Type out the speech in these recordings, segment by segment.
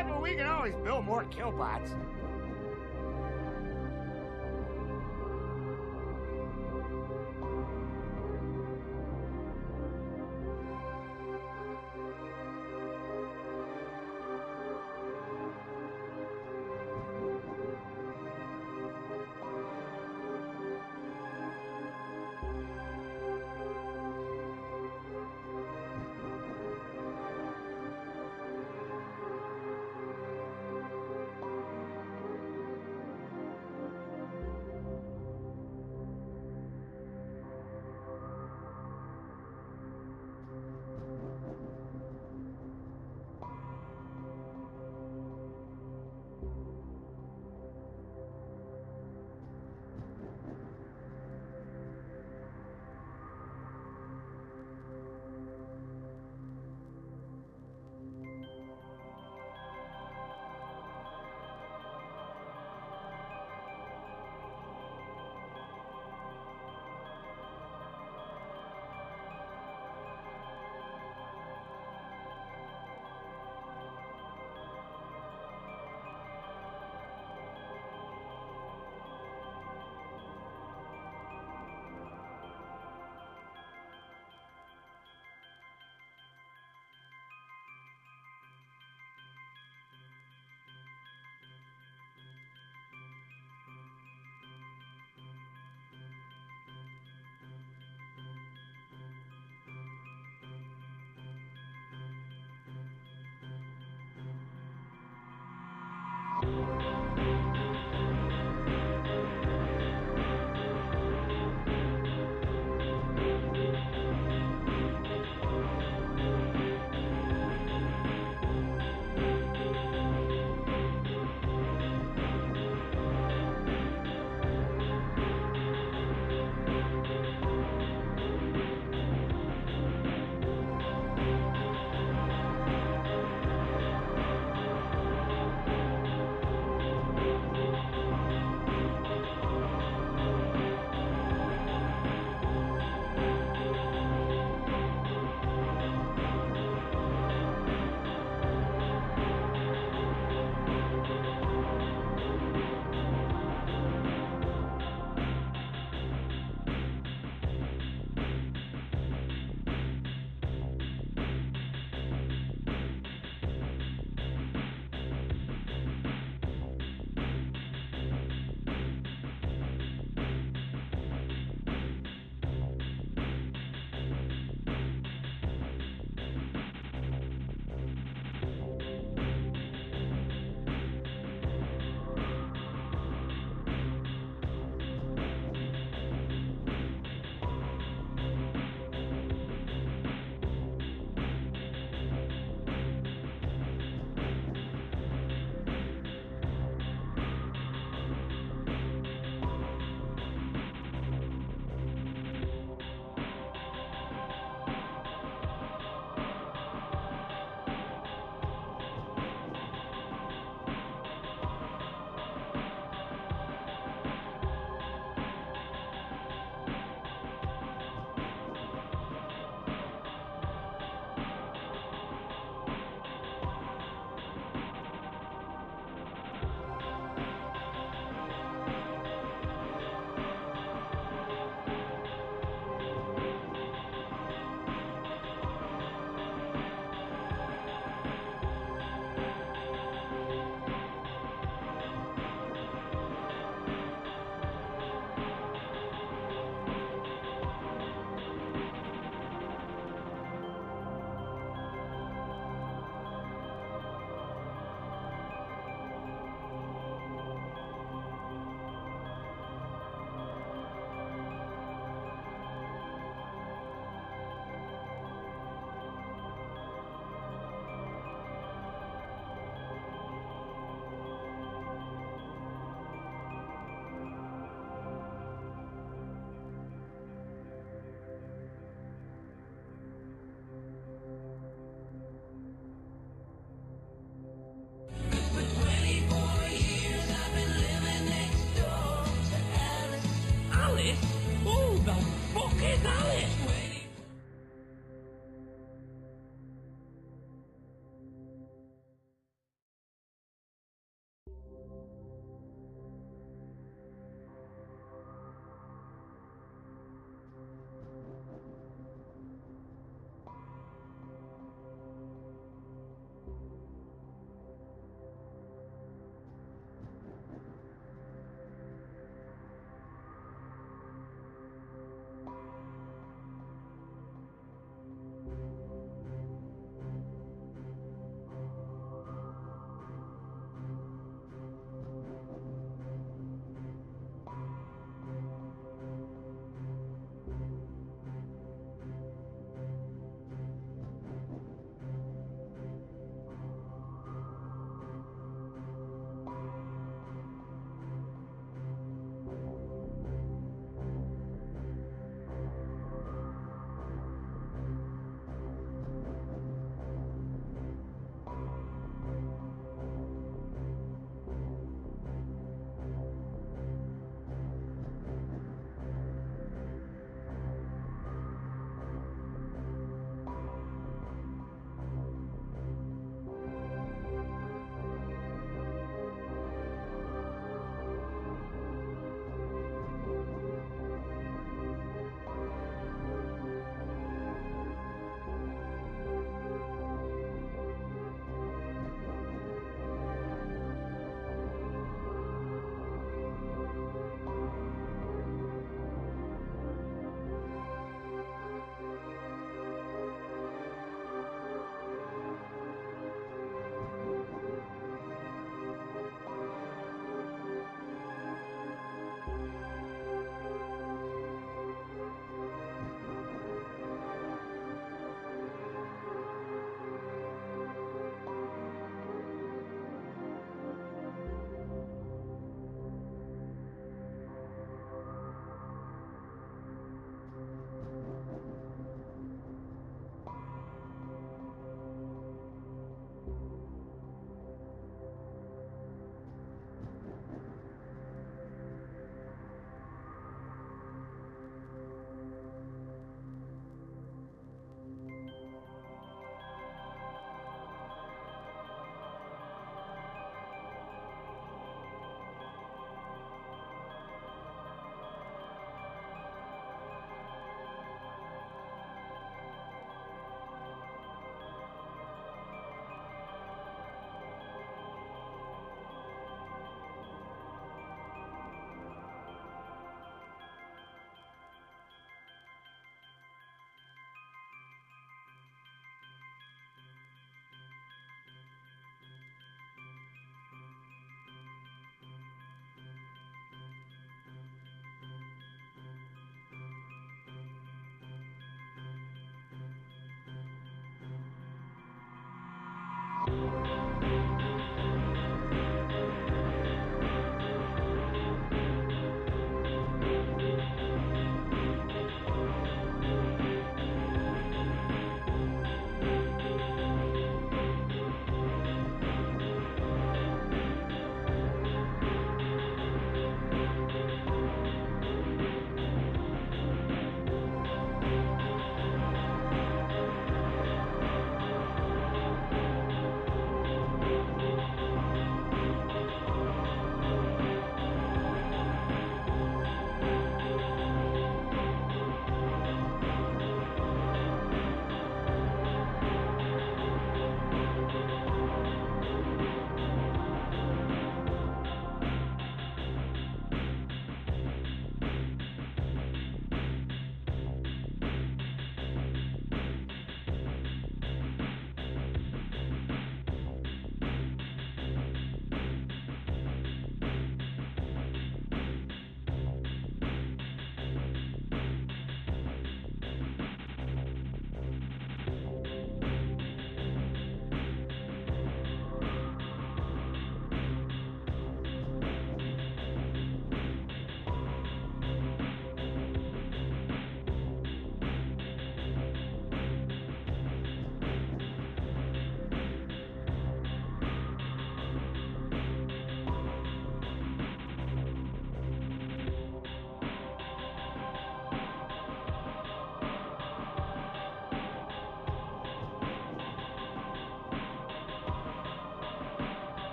Yeah, but we can always build more killbots.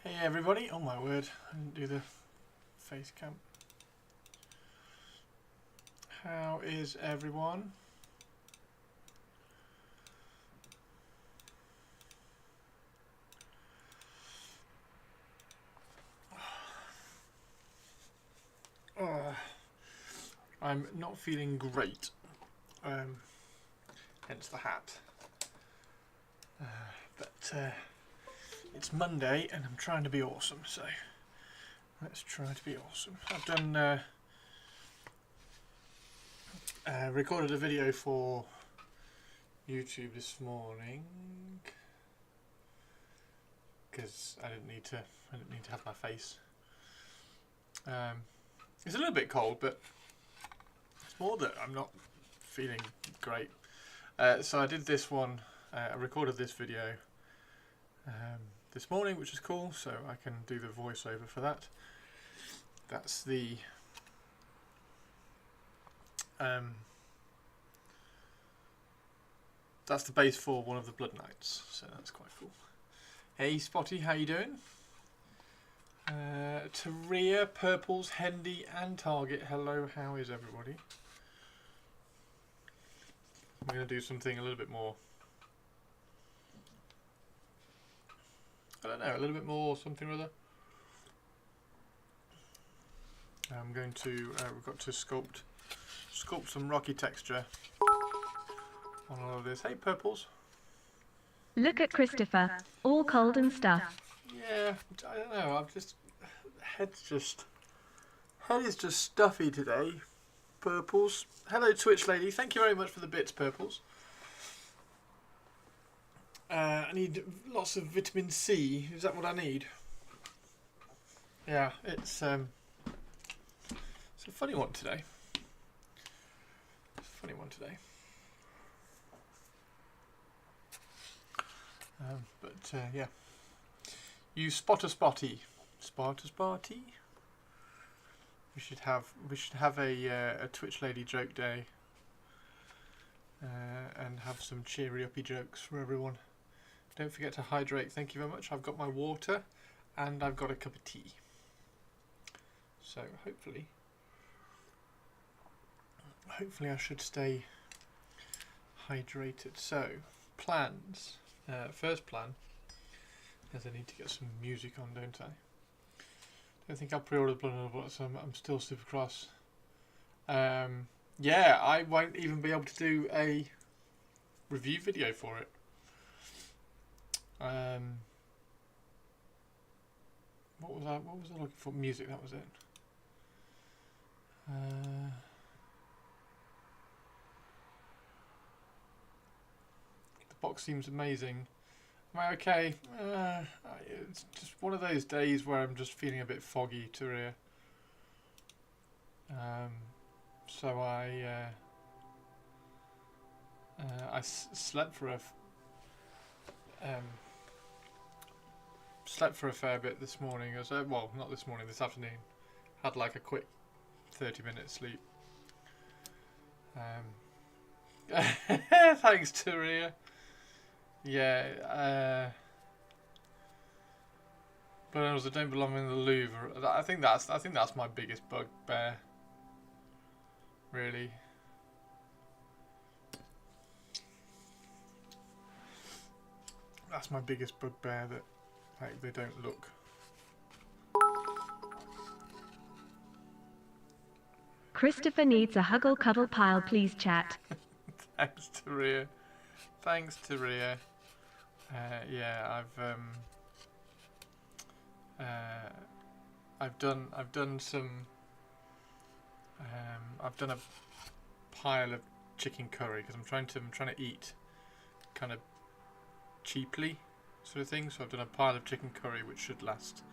Hey everybody, oh my word, I didn't do the face cam. How is everyone? I'm not feeling great. Hence the hat. But it's Monday and I'm trying to be awesome, so let's try to be awesome. I've done recorded a video for YouTube this morning because I didn't need to have my face. It's a little bit cold, but it's more that I'm not feeling great. So I did this one. I recorded this video this morning, which is cool. So I can do the voiceover for that. That's the base for one of the Blood Knights. So that's quite cool. Hey Spotty, how you doing? Taria, Purples, Hendy and Target, hello, how is everybody? I'm going to do something a little bit more, I don't know, a little bit more something or other. I'm going to, we've got to sculpt some rocky texture on all of this. Hey Purples. Look at Christopher, all cold and stuff. Yeah, I don't know, I've just, head is just stuffy today. Purples. Hello Twitch lady, thank you very much for the bits, Purples. I need lots of vitamin C, is that what I need? Yeah, it's a funny one today. Yeah. You Spotty. We should have a Twitch lady joke day and have some cheery uppy jokes for everyone. Don't forget to hydrate. Thank you very much. I've got my water and I've got a cup of tea. So hopefully I should stay hydrated. So plans. First plan is I need to get some music on, don't I? Don't think I pre-ordered Blood and Blood, so I'm still super cross. Yeah, I won't even be able to do a review video for it. What was I looking for? Music, that was it. The box seems amazing. Am I okay? It's just one of those days where I'm just feeling a bit foggy, Taria. So I slept for a fair bit this morning. Well, not this morning, this afternoon. Had like a quick 30-minute sleep. Thanks, Taria. Yeah, but I don't belong in the Louvre. I think that's my biggest bugbear, really. That's my biggest bugbear, that like they don't look. Christopher needs a huggle cuddle pile, please chat. Thanks, Taria. Yeah, I've done a pile of chicken curry because I'm trying to eat kind of cheaply, sort of thing. So I've done a pile of chicken curry which should last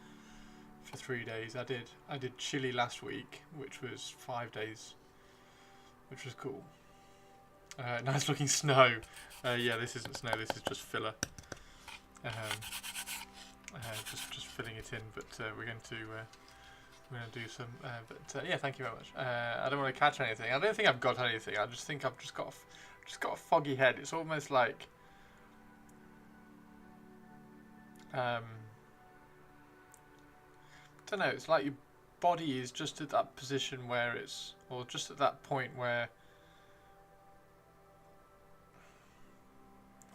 for 3 days. I did chili last week, which was 5 days, which was cool. Nice looking snow. Yeah, this isn't snow. This is just filler. Just filling it in. But we're going to do some. Yeah, thank you very much. I don't want to catch anything. I don't think I've got anything. I just think I've just got a foggy head. It's almost like I don't know. It's like your body is just at that position where it's, or just at that point where.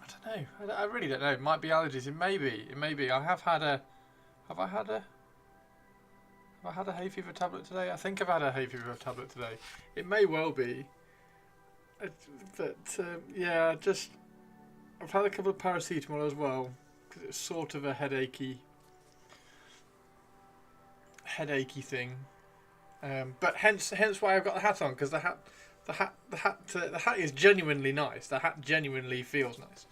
I don't know. I really don't know. It might be allergies. It may be. I have I I had a hay fever tablet today? I think I've had a hay fever tablet today. It may well be. But yeah, I've had a couple of paracetamol as well because it's sort of a headachy thing. But hence why I've got the hat on, because the hat is genuinely nice. The hat genuinely feels nice.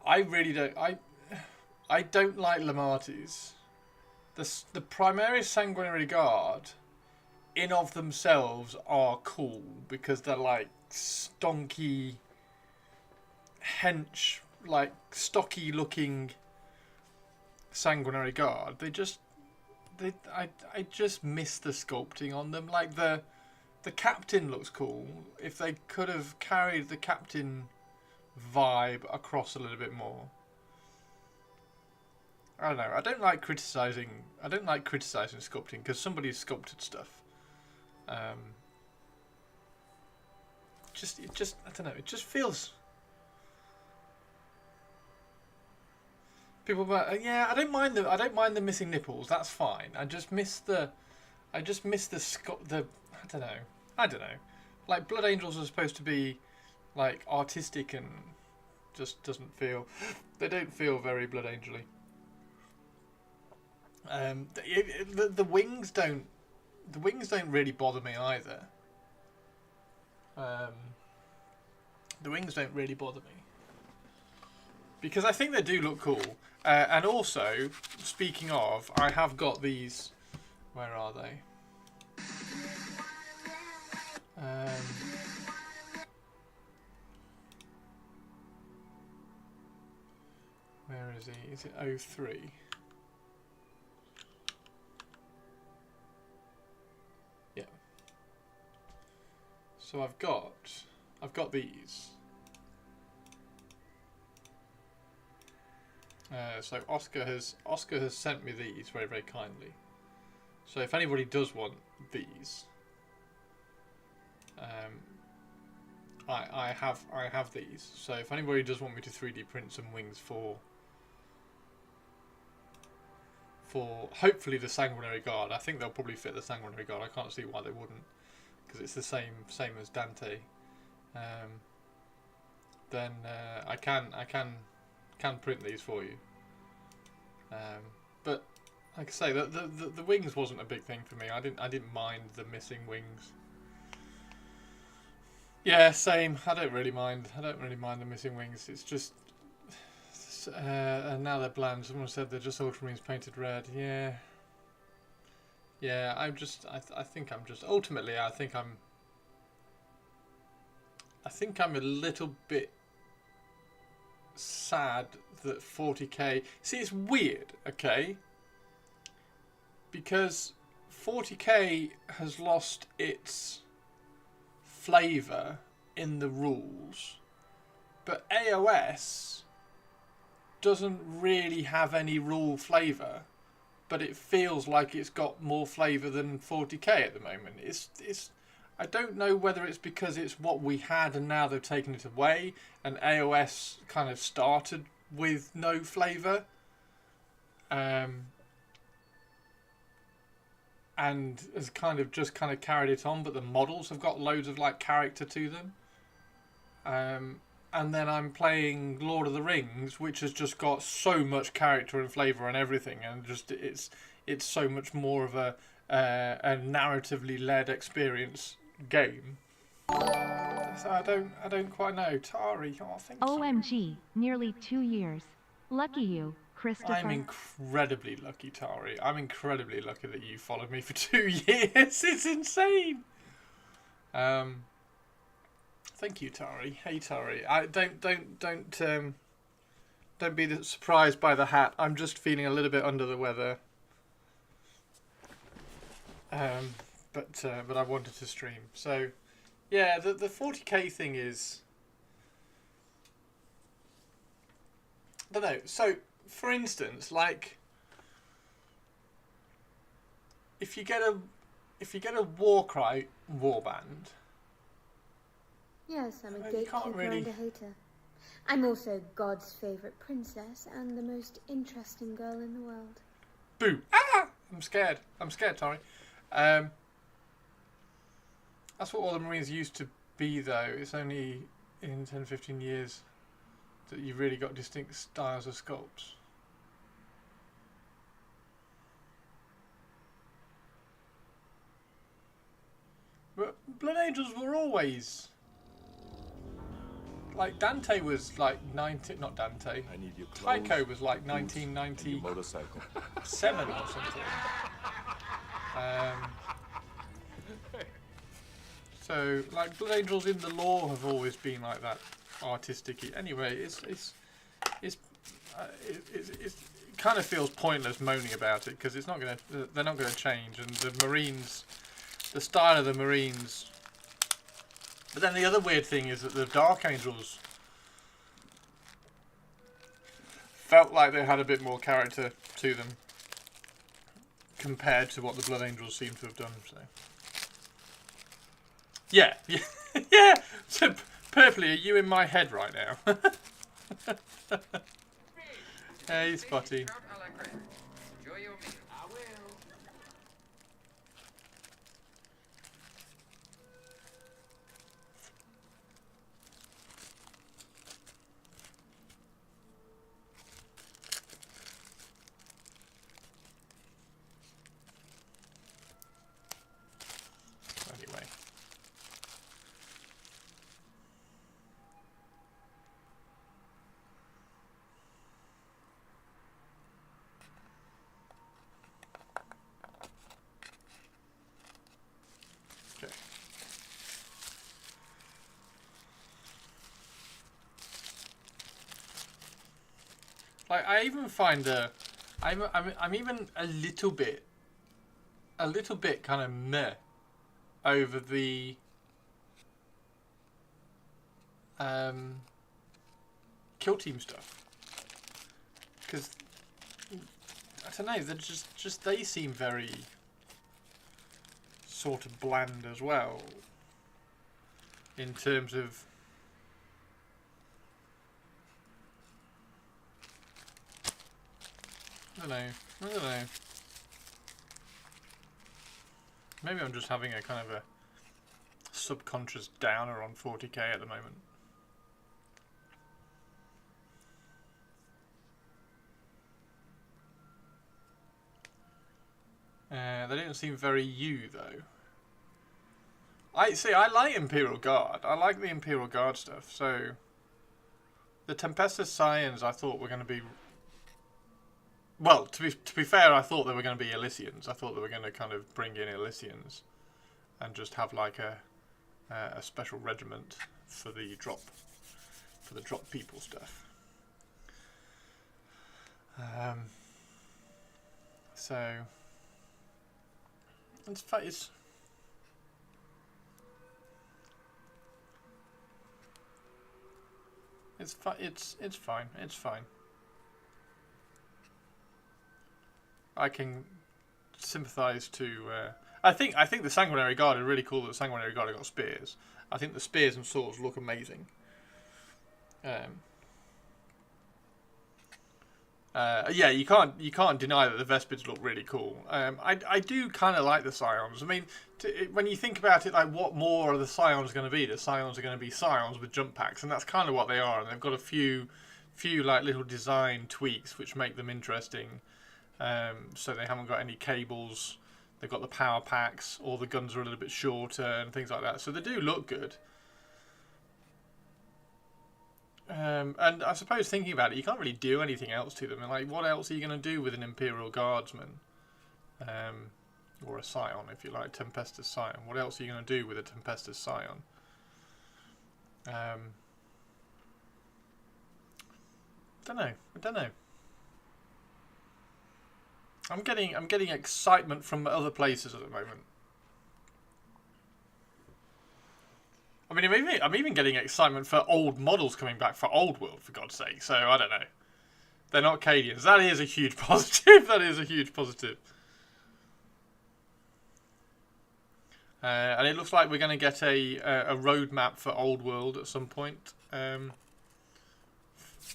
I really don't. I don't like Lamartis. The Primaris Sanguinary Guard, in of themselves, are cool because they're like stonky, hench, like stocky looking Sanguinary Guard. I just miss the sculpting on them. Like the captain looks cool. If they could have carried the captain vibe across a little bit more. I don't know. I don't like criticizing sculpting because somebody's sculpted stuff. It just I don't know. It just feels. People, yeah, I don't mind the missing nipples. That's fine. I just miss the I don't know. Like Blood Angels are supposed to be like artistic and just doesn't feel. They don't feel very Blood Angel-y. The wings don't really bother me either. The wings don't really bother me because I think they do look cool. And also, speaking of, I have got these. Where are they? Where is he? Is it 03? Yeah. So I've got these. So Oscar has sent me these very, very kindly. So if anybody does want these, I have these. So if anybody does want me to 3D print some wings for hopefully the Sanguinary Guard, I think they'll probably fit the Sanguinary Guard. I can't see why they wouldn't, because it's the same as Dante. Then I can print these for you. But like I say, the wings wasn't a big thing for me. I didn't mind the missing wings. Yeah, same. I don't really mind the missing wings. It's just and now they're bland. Someone said they're just Ultramarines painted red. Yeah. Yeah, I think I'm just ultimately I think I'm a little bit sad that 40k. See, it's weird, okay? Because 40k has lost its flavour in the rules, but AOS doesn't really have any rule flavour, but it feels like it's got more flavour than 40k at the moment. It's I don't know whether it's because it's what we had and now they've taken it away, and AOS kind of started with no flavour, and has kind of carried it on, but the models have got loads of like character to them. And then I'm playing Lord of the Rings, which has just got so much character and flavour and everything, and just it's so much more of a narratively led experience game. So I don't quite know. Tari, oh, thank you. OMG, nearly 2 years. Lucky you, Christopher. I'm incredibly lucky, Tari. I'm incredibly lucky that you followed me for 2 years. It's insane. Thank you, Tari. Hey, Tari. Don't be surprised by the hat. I'm just feeling a little bit under the weather. But I wanted to stream. So, yeah, the 40k thing is. I don't know. So, for instance, like, if you get a Warcry warband. Yes, I'm a gatekeeper and a hater. I'm also God's favourite princess and the most interesting girl in the world. Boo! Ah! I'm scared. I'm scared, Tori. That's what all the Marines used to be, though. It's only in 10, 15 years that you've really got distinct styles of sculpts. But Blood Angels were always... Like, Dante was like 90... Not Dante. I need your clothes, Tycho was like boots, and 1997 your motorcycle. or something. So, like, Blood Angels in the lore have always been like that, artistic. Anyway, it kind of feels pointless moaning about it because they're not gonna change, and the Marines, the style of the Marines. But then the other weird thing is that the Dark Angels felt like they had a bit more character to them compared to what the Blood Angels seem to have done. So. Yeah. Yeah. So, Purpley, are you in my head right now? Hey, Spotty. Enjoy your meal. I will. Anyway. Okay. Like, I even find I'm even a little bit kind of meh over the kill team stuff, because I don't know, they're just they seem very sort of bland as well in terms of I don't know. Maybe I'm just having a kind of a subconscious downer on 40k at the moment. They don't seem very you, though. I like Imperial Guard. I like the Imperial Guard stuff. So the Tempestus Scions I thought were going to be... Well, to be fair, I thought they were going to be Elysians. I thought they were going to kind of bring in Elysians and just have like a special regiment for the drop people stuff. So it's fine. It's fine. It's fine. I can sympathise to. I think the Sanguinary Guard are really cool. That the Sanguinary Guard have got spears. I think the spears and swords look amazing. Yeah, you can't deny that the Vespids look really cool. I do kind of like the Scions. I mean, when you think about it, like what more are the Scions going to be? The Scions are going to be Scions with jump packs, and that's kind of what they are. And they've got a few like little design tweaks which make them interesting. So they haven't got any cables. They've got the power packs. All the guns are a little bit shorter and things like that. So they do look good. And I suppose thinking about it, you can't really do anything else to them. And like, what else are you going to do with an Imperial Guardsman? Or a Scion, if you like, Tempestus Scion. What else are you going to do with a Tempestus Scion? I don't know. I'm getting excitement from other places at the moment. I mean, I'm even getting excitement for old models coming back for Old World, for God's sake. So, I don't know. They're not Cadians. That is a huge positive. That is a huge positive. And it looks like we're going to get a roadmap for Old World at some point.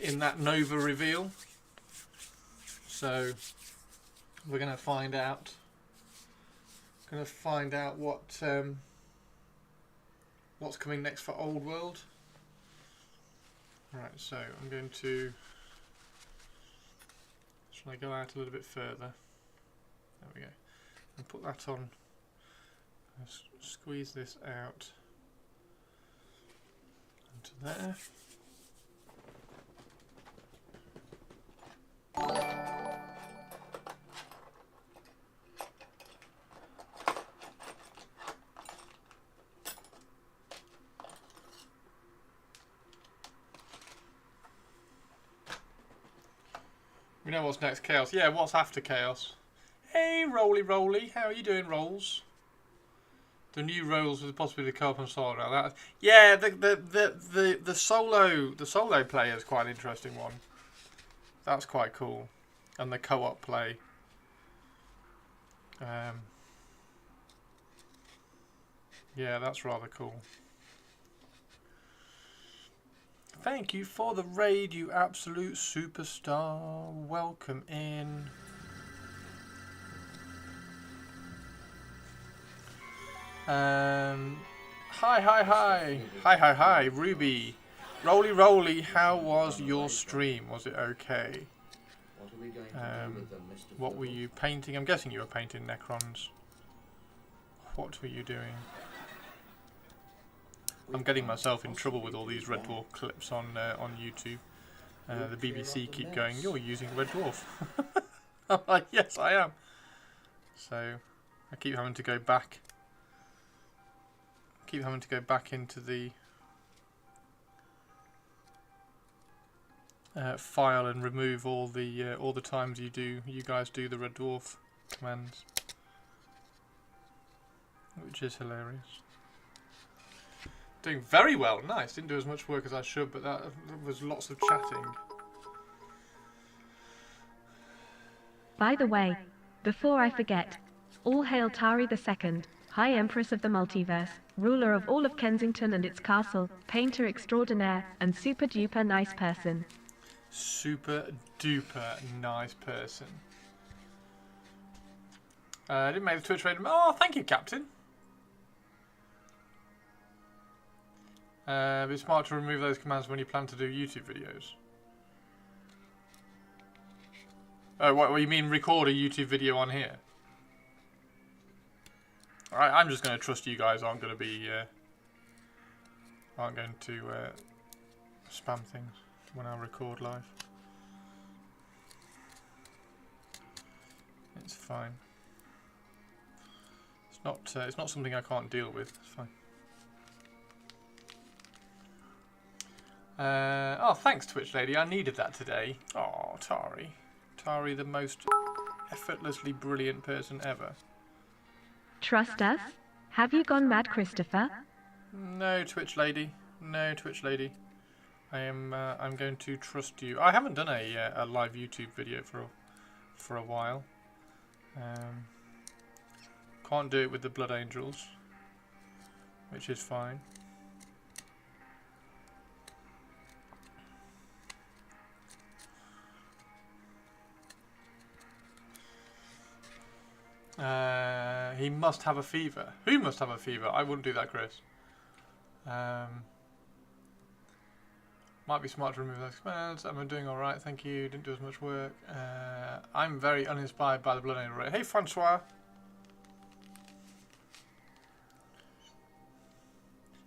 in that Nova reveal. So we're going to find out. What's coming next for Old World. Right, so I'm going to try to go out a little bit further. There we go. And put that on. Squeeze this out into there. We know what's next, Chaos. Yeah, what's after Chaos? Hey, Roly, how are you doing, Rolls? The new roles with the possibility of co-op and solo. That, yeah, the solo play is quite an interesting one. That's quite cool, and the co-op play. Yeah, that's rather cool. Thank you for the raid, you absolute superstar. Welcome in. Hi, Ruby. Roly, how was your stream? Was it okay? What were you painting? I'm guessing you were painting Necrons. What were you doing? I'm getting myself in trouble with all these Red Dwarf clips on YouTube. The BBC keep going, you're using Red Dwarf. I'm like, yes, I am. So I keep having to go back. Into the file and remove all the times you guys do the Red Dwarf commands, which is hilarious. Doing very well, nice. Didn't do as much work as I should, but that was lots of chatting. By the way, before I forget, all hail Tari II, High Empress of the Multiverse, ruler of all of Kensington and its castle, painter extraordinaire, and super duper nice person. Super duper nice person. I didn't make the Twitch raid. Oh, thank you, Captain. It's smart to remove those commands when you plan to do YouTube videos. Oh, what you mean record a YouTube video on here? Alright, I'm just going to trust you guys aren't going to spam things when I record live. It's fine. It's not something I can't deal with. It's fine. Oh, thanks, Twitch lady. I needed that today. Oh, Tari. Tari, the most effortlessly brilliant person ever. Trust us? Have you gone mad, Christopher? No, Twitch lady. No, Twitch lady. I'm going to trust you. I haven't done a live YouTube video for a while. Can't do it with the Blood Angels, which is fine. He must have a fever. Who must have a fever? I wouldn't do that, Chris. Might be smart to remove those commands. I'm doing alright, thank you. Didn't do as much work. I'm very uninspired by the Blood Angel raid. Hey, Francois.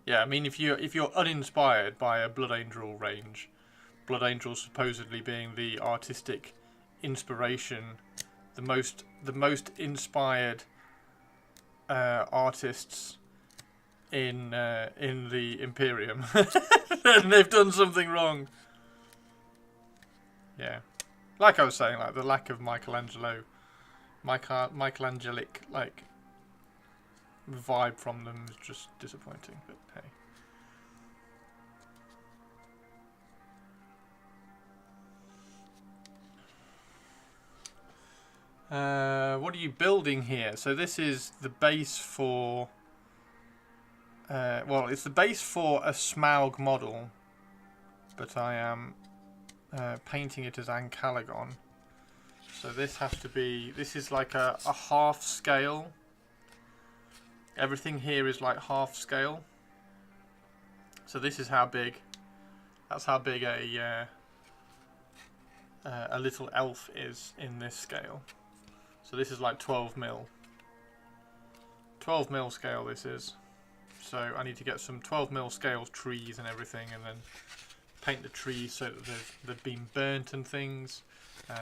Yeah, I mean, if you're uninspired by a Blood Angel range, Blood Angel supposedly being the artistic inspiration, the most inspired artists in the Imperium, and they've done something wrong. Yeah, like I was saying, like the lack of Michelangelic like vibe from them is just disappointing. But hey. What are you building here? So this is the base for... well, it's the base for a Smaug model, but I am painting it as Ancalagon. So this has to be, this is like a half scale. Everything here is like half scale. So this is how big, that's how big a little elf is in this scale. So this is like 12 mil. 12 mil scale this is. So I need to get some 12 mil scale trees and everything, and then paint the trees so that they've been burnt and things.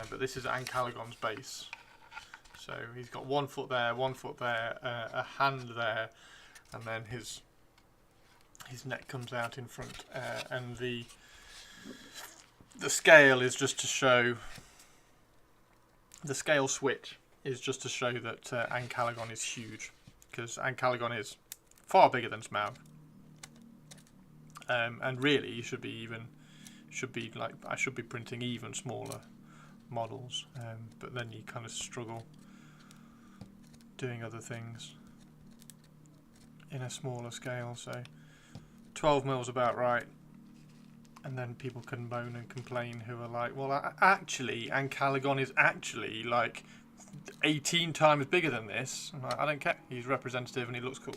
But this is Ancalagon's base. So he's got 1 foot there, 1 foot there, a hand there, and then his neck comes out in front. And the scale is just to show, the scale switch is just to show that Ancalagon is huge, because Ancalagon is far bigger than Smaug. And really, you should be like, I should be printing even smaller models, but then you kind of struggle doing other things in a smaller scale. So 12 mil is about right, and then people can moan and complain who are like, well, actually Ancalagon is actually like 18 times bigger than this. I'm like, I don't care, he's representative and he looks cool.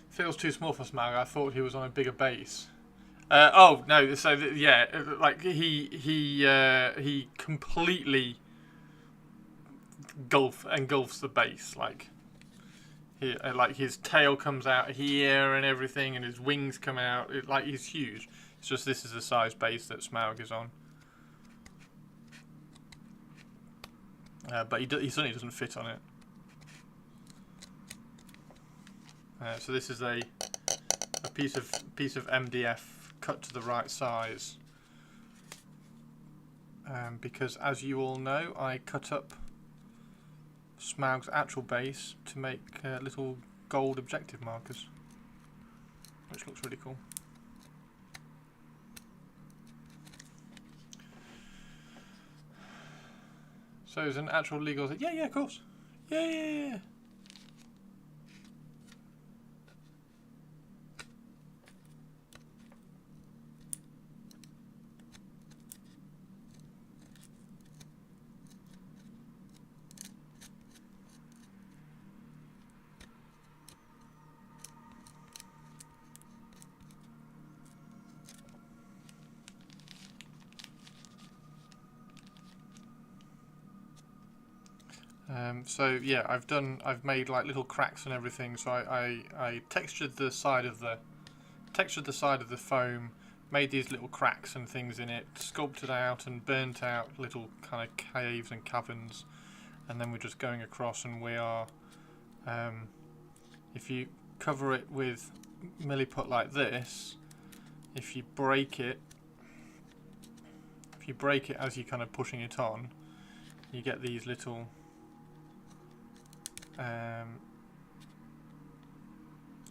Feels too small for Smaug. I thought he was on a bigger base. Oh no! So yeah, like he completely engulfs the base. Like his tail comes out here and everything, and his wings come out. Like he's huge. It's just this is the size base that Smaug is on. But he certainly doesn't fit on it. So this is a piece of MDF cut to the right size, because as you all know, I cut up Smaug's actual base to make little gold objective markers, which looks really cool. So is an actual legal? Yeah, of course. Yeah. 'em. So yeah, I've made like little cracks and everything. So I textured the side of the foam, made these little cracks and things in it, sculpted out and burnt out little kind of caves and caverns, and then we're just going across, and we are, if you cover it with milliput like this, if you break it as you're kind of pushing it on, you get these little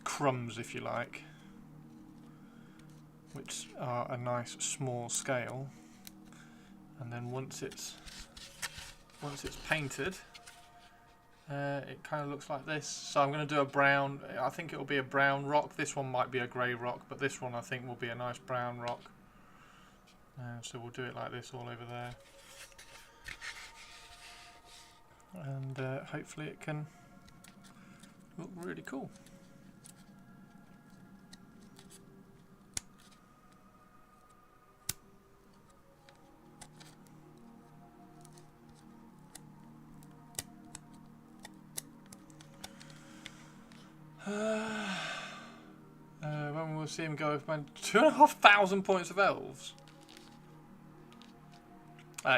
crumbs, if you like, which are a nice small scale. And then once it's painted, it kind of looks like this. So I'm going to do a brown, I think it will be a brown rock. This one might be a grey rock, but this one I think will be a nice brown rock. So we'll do it like this all over there, and hopefully it can look really cool. When we'll see him go with 2,500 points of elves.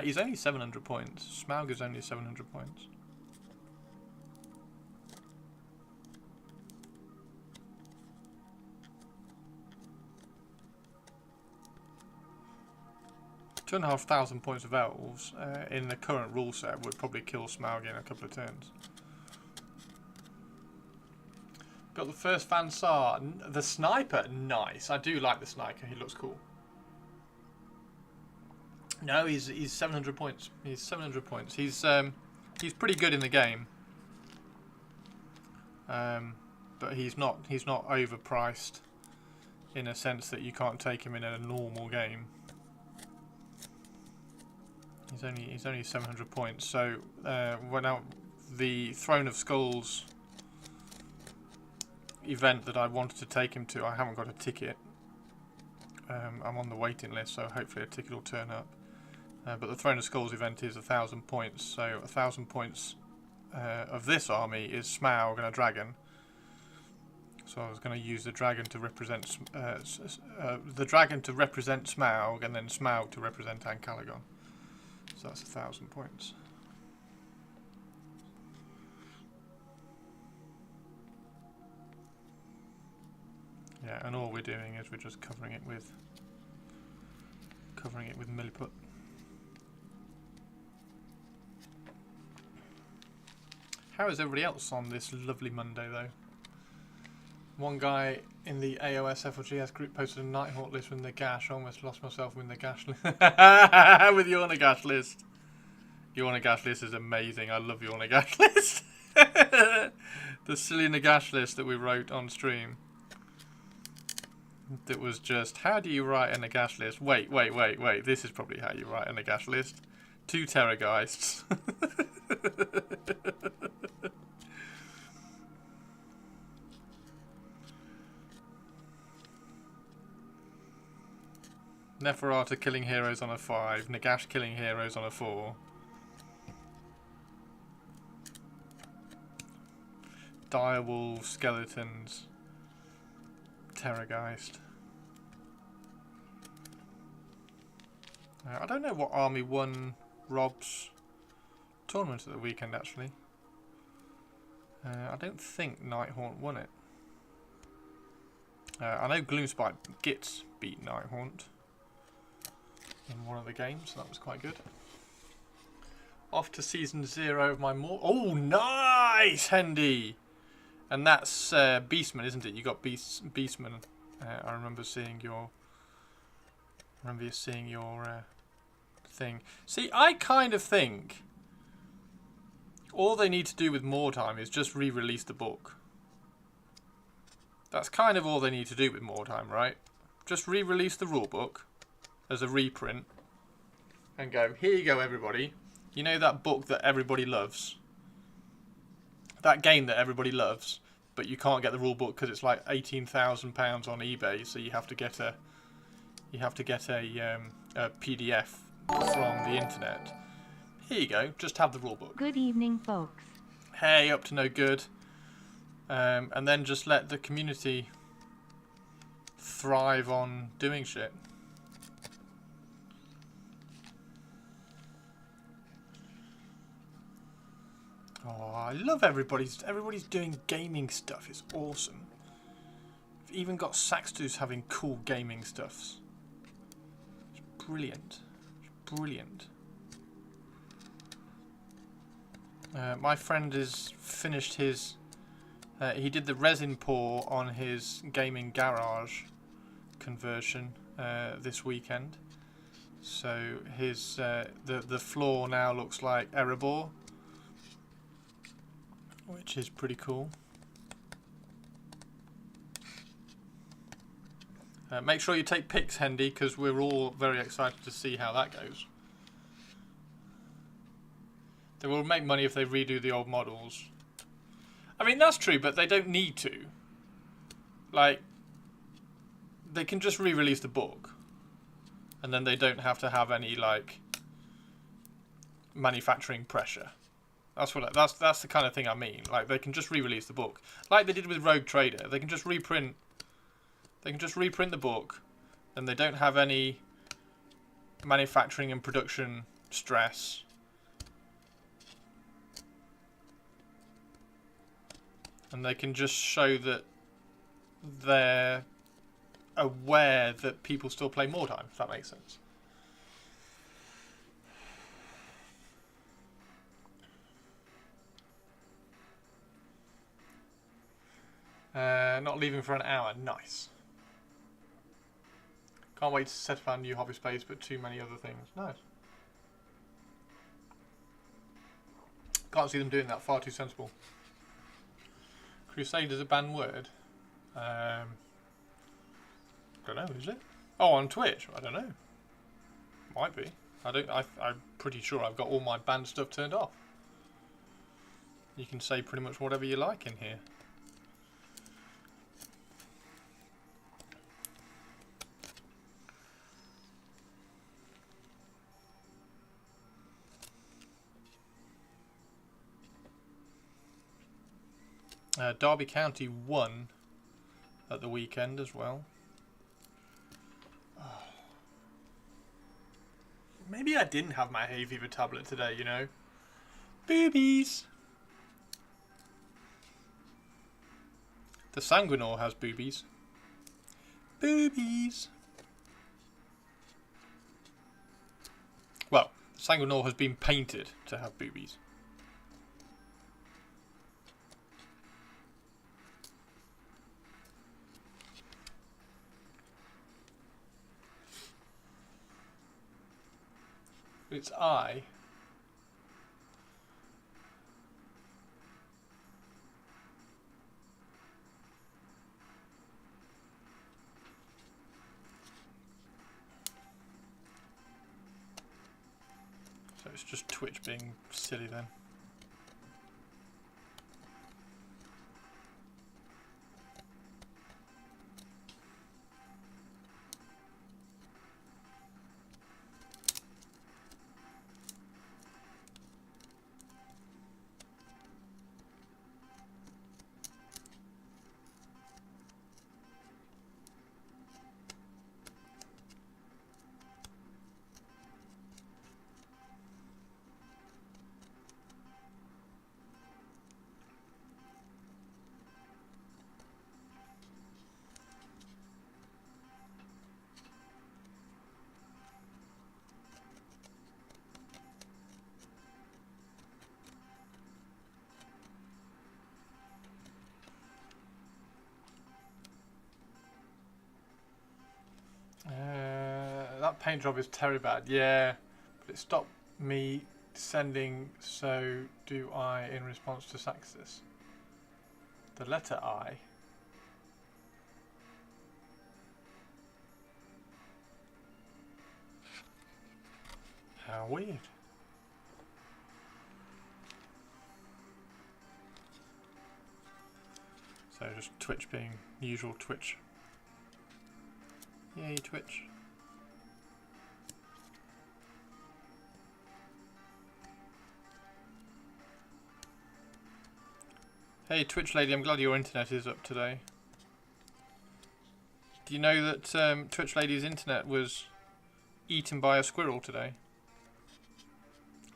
He's only 700 points. Smaug is only 700 points. Two and a half thousand points of elves in the current rule set would probably kill Smaug in a couple of turns. Got the first Fansar. The sniper, nice. I do like the sniper. He looks cool. No, he's 700 points. He's 700 points. He's pretty good in the game. but he's not overpriced in a sense that you can't take him in a normal game. He's only 700 points. So when the Throne of Skulls event that I wanted to take him to, I haven't got a ticket. I'm on the waiting list, so hopefully a ticket will turn up. But the Throne of Skulls event is 1,000 points, so 1,000 points of this army is Smaug and a dragon. So I was going to use the dragon to represent Smaug, and then Smaug to represent Ancalagon. So that's 1,000 points. Yeah, and all we're doing is we're just covering it with milliput. How is everybody else on this lovely Monday though? One guy in the AOS FLGS group posted a Nighthawk list with the gash. I almost lost myself with the gash list. With your Nagash list. Your Nagash list is amazing. I love your Nagash list. The silly Nagash list that we wrote on stream. That was just, how do you write a Nagash list? Wait. This is probably how you write a Nagash list. 2 Terrorgeists. Neferata killing heroes on a 5. Nagash killing heroes on a 4. Direwolves, skeletons, Terrorgeist. I don't know what army won Rob's tournament at the weekend actually. I don't think Nighthaunt won it. I know Gloomspite Gits beat Nighthaunt in one of the games, so that was quite good. Off to season 0 of my oh, nice, Hendy! And that's Beastman, isn't it? You got Beastman. I remember seeing your thing. See, I kind of think all they need to do with More Time is just re-release the book. That's kind of all they need to do with More Time, right? Just re-release the rulebook as a reprint and go, here you go everybody. You know that book that everybody loves? That game that everybody loves, but you can't get the rulebook because it's like £18,000 on eBay, so you have to get a PDF from the internet. Here you go, just have the rulebook. Good evening, folks. Hey, up to no good. And then just let the community thrive on doing shit. Oh, I love everybody's doing gaming stuff. It's awesome. We've even got Saxtus having cool gaming stuffs. It's brilliant. It's brilliant. My friend has finished his. He did the resin pour on his gaming garage conversion this weekend. So his the floor now looks like Erebor, which is pretty cool. Make sure you take pics, Hendy, because we're all very excited to see how that goes. They will make money if they redo the old models. I mean, that's true, but they don't need to. Like, they can just re-release the book. And then they don't have to have any, like, manufacturing pressure. That's the kind of thing I mean. Like, they can just re-release the book, like they did with Rogue Trader. They can just reprint. They can just reprint the book, and they don't have any manufacturing and production stress. And they can just show that they're aware that people still play More Time, if that makes sense. Not leaving for an hour. Nice. Can't wait to set up our new hobby space, but too many other things. Nice. Can't see them doing that. Far too sensible. Crusade is a banned word. Don't know, is it? Oh, on Twitch? I don't know. Might be. I'm pretty sure I've got all my banned stuff turned off. You can say pretty much whatever you like in here. Derby County won at the weekend as well. Oh. Maybe I didn't have my hay fever tablet today, you know. Boobies! The Sanguinor has boobies. Boobies! Well, the Sanguinor has been painted to have boobies. Its eye. So it's just Twitch being silly then. That paint job is terribly bad, yeah, but it stopped me sending, so do I in response to Saxis. The letter I. How weird. So just Twitch being usual Twitch. Yay, Twitch. Hey, Twitch lady, I'm glad your internet is up today. Do you know that Twitch lady's internet was eaten by a squirrel today?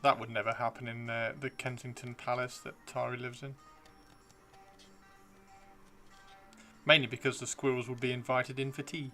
That would never happen in the Kensington Palace that Tari lives in. Mainly because the squirrels would be invited in for tea.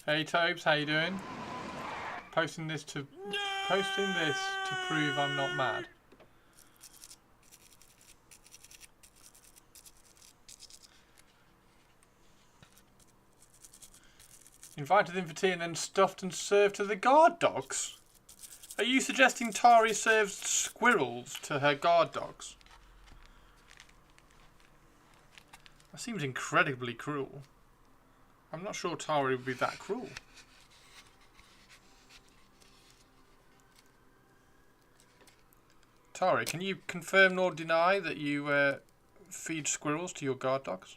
Hey Tobes, how you doing? Posting this to prove I'm not mad. Invited them for tea and then stuffed and served to the guard dogs? Are you suggesting Tari serves squirrels to her guard dogs? That seems incredibly cruel. I'm not sure Tari would be that cruel. Tari, can you confirm nor deny that you feed squirrels to your guard dogs?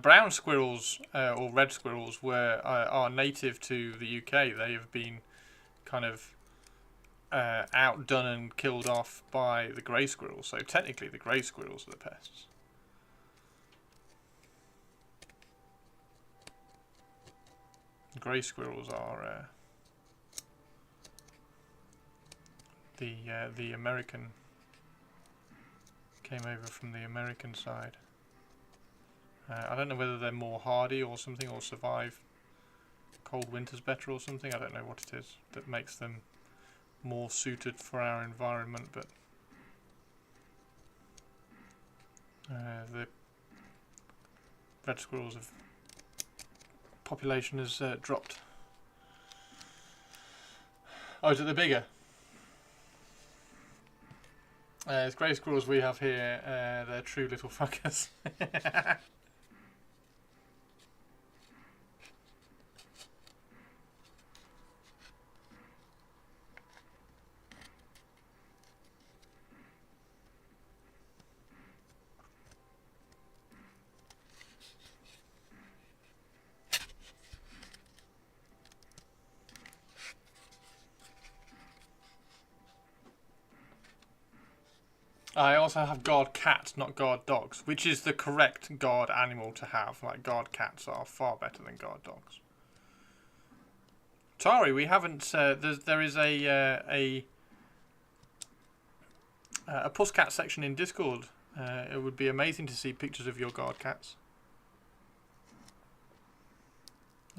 Brown squirrels or red squirrels are native to the UK. They have been kind of outdone and killed off by the grey squirrels. So technically the grey squirrels are the pests. Grey squirrels are the American, came over from the American side. I don't know whether they're more hardy or something, or survive cold winters better or something. I don't know what it is that makes them more suited for our environment, but the red squirrels have population has dropped. Oh, is it the bigger? As grey squirrels we have here, they're true little fuckers. I also have guard cats, not guard dogs, which is the correct guard animal to have. Like, guard cats are far better than guard dogs. Tari, we haven't. There is a puss cat section in Discord. It would be amazing to see pictures of your guard cats,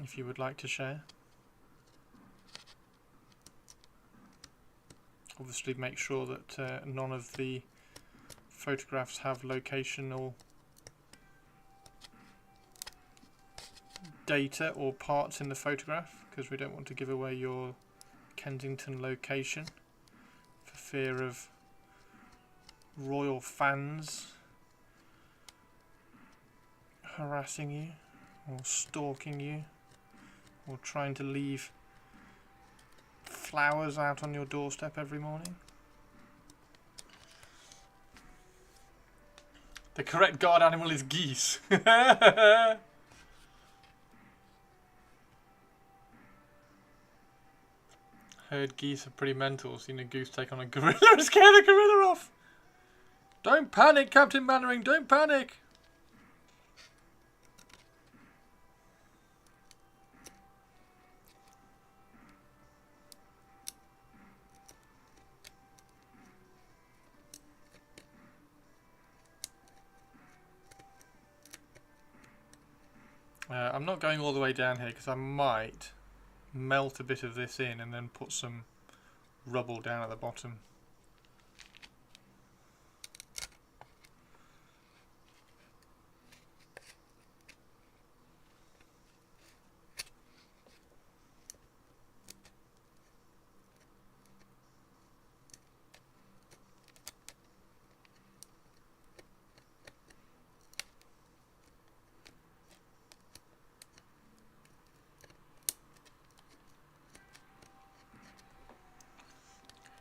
if you would like to share. Obviously, make sure that none of the photographs have location or data or parts in the photograph, because we don't want to give away your Kensington location for fear of royal fans harassing you or stalking you or trying to leave flowers out on your doorstep every morning. The correct guard animal is geese. Heard geese are pretty mental. Seen a goose take on a gorilla and scare the gorilla off. Don't panic, Captain Mannering, don't panic. I'm not going all the way down here because I might melt a bit of this in and then put some rubble down at the bottom.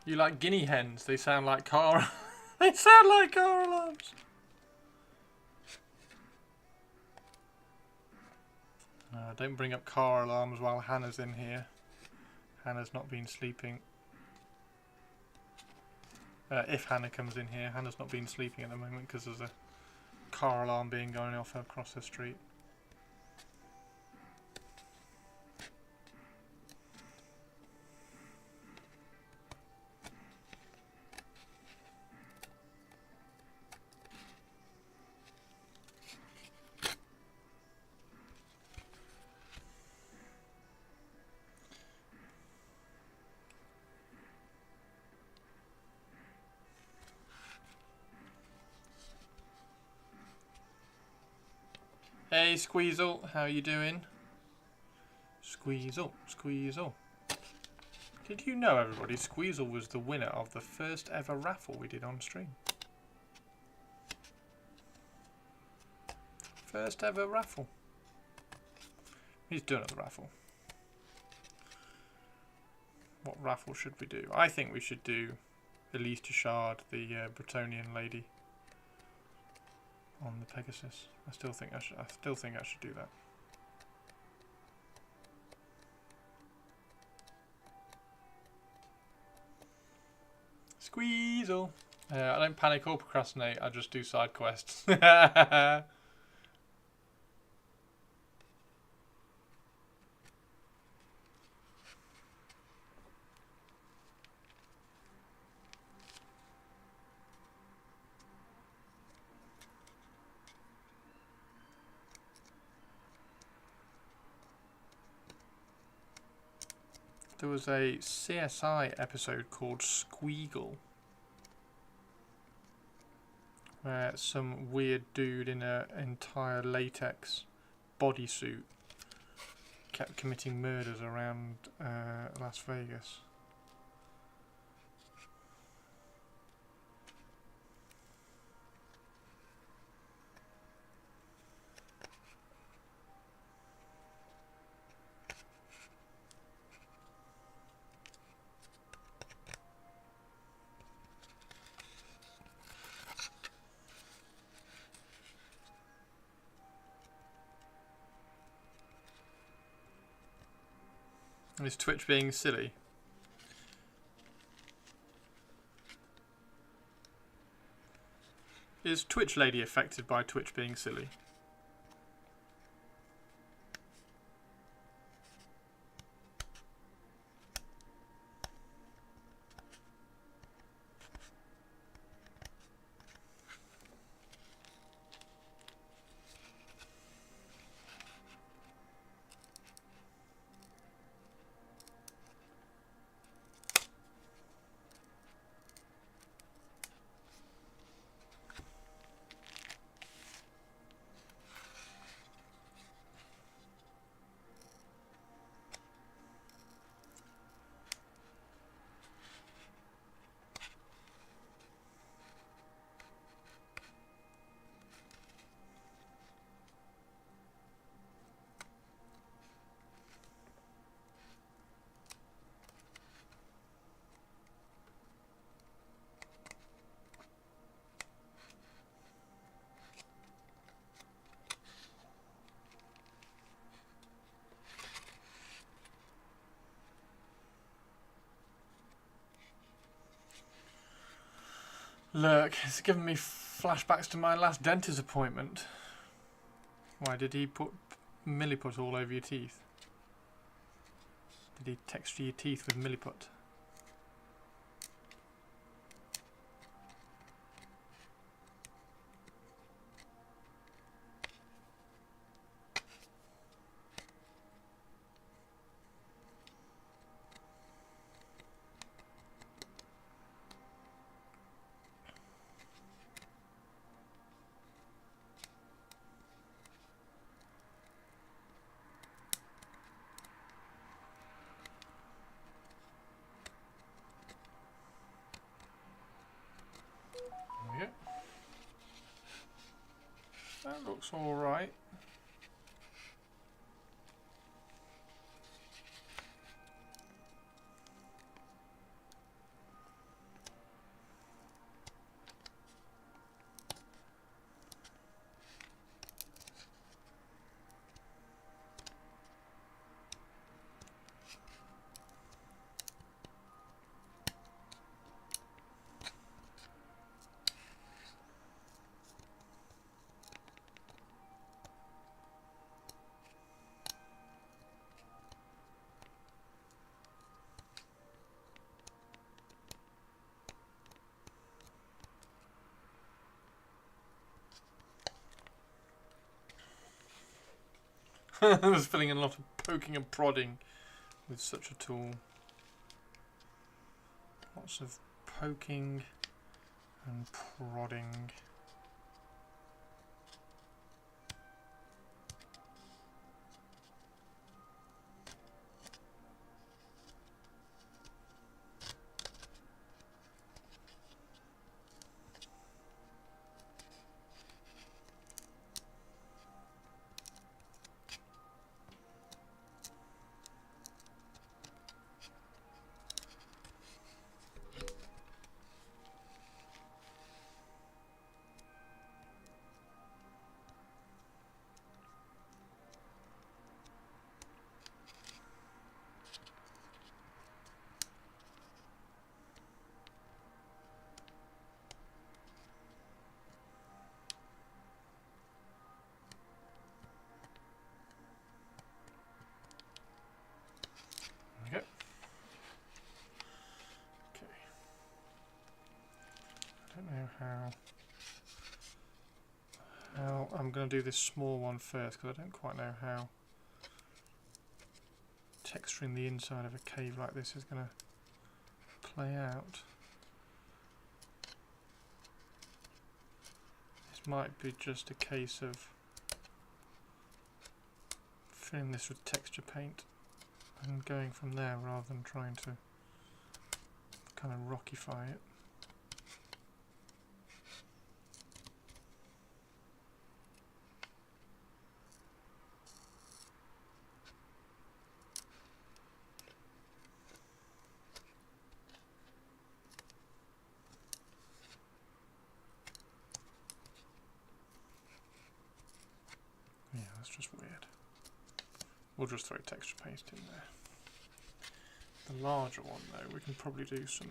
You like guinea hens? They sound like car. They sound like car alarms. Don't bring up car alarms while Hannah's in here. Hannah's not been sleeping. If Hannah comes in here, Hannah's not been sleeping at the moment because there's a car alarm being going off across the street. Hey Squeezel, how you doing? Squeezel, Squeezel. Did you know, everybody, Squeezel was the winner of the first ever raffle we did on stream? First ever raffle. He's done at the raffle. What raffle should we do? I think we should do Elise Duchard, the Bretonian lady, on the Pegasus. I still think I should do that. Squeezle. I don't panic or procrastinate. I just do side quests. There was a CSI episode called Squeagle, where some weird dude in an entire latex bodysuit kept committing murders around Las Vegas. Is Twitch being silly? Is Twitch Lady affected by Twitch being silly? Look, it's given me flashbacks to my last dentist appointment. Why did he put milliput all over your teeth? Did he texture your teeth with milliput? That looks alright. I was feeling a lot of poking and prodding with such a tool. Lots of poking and prodding. don't know how I'm going to do this small one first because I don't quite know how texturing the inside of a cave like this is going to play out. This might be just a case of filling this with texture paint and going from there rather than trying to kind of rockify it. Yeah, that's just weird. We'll just throw texture paste in there. The larger one though, we can probably do some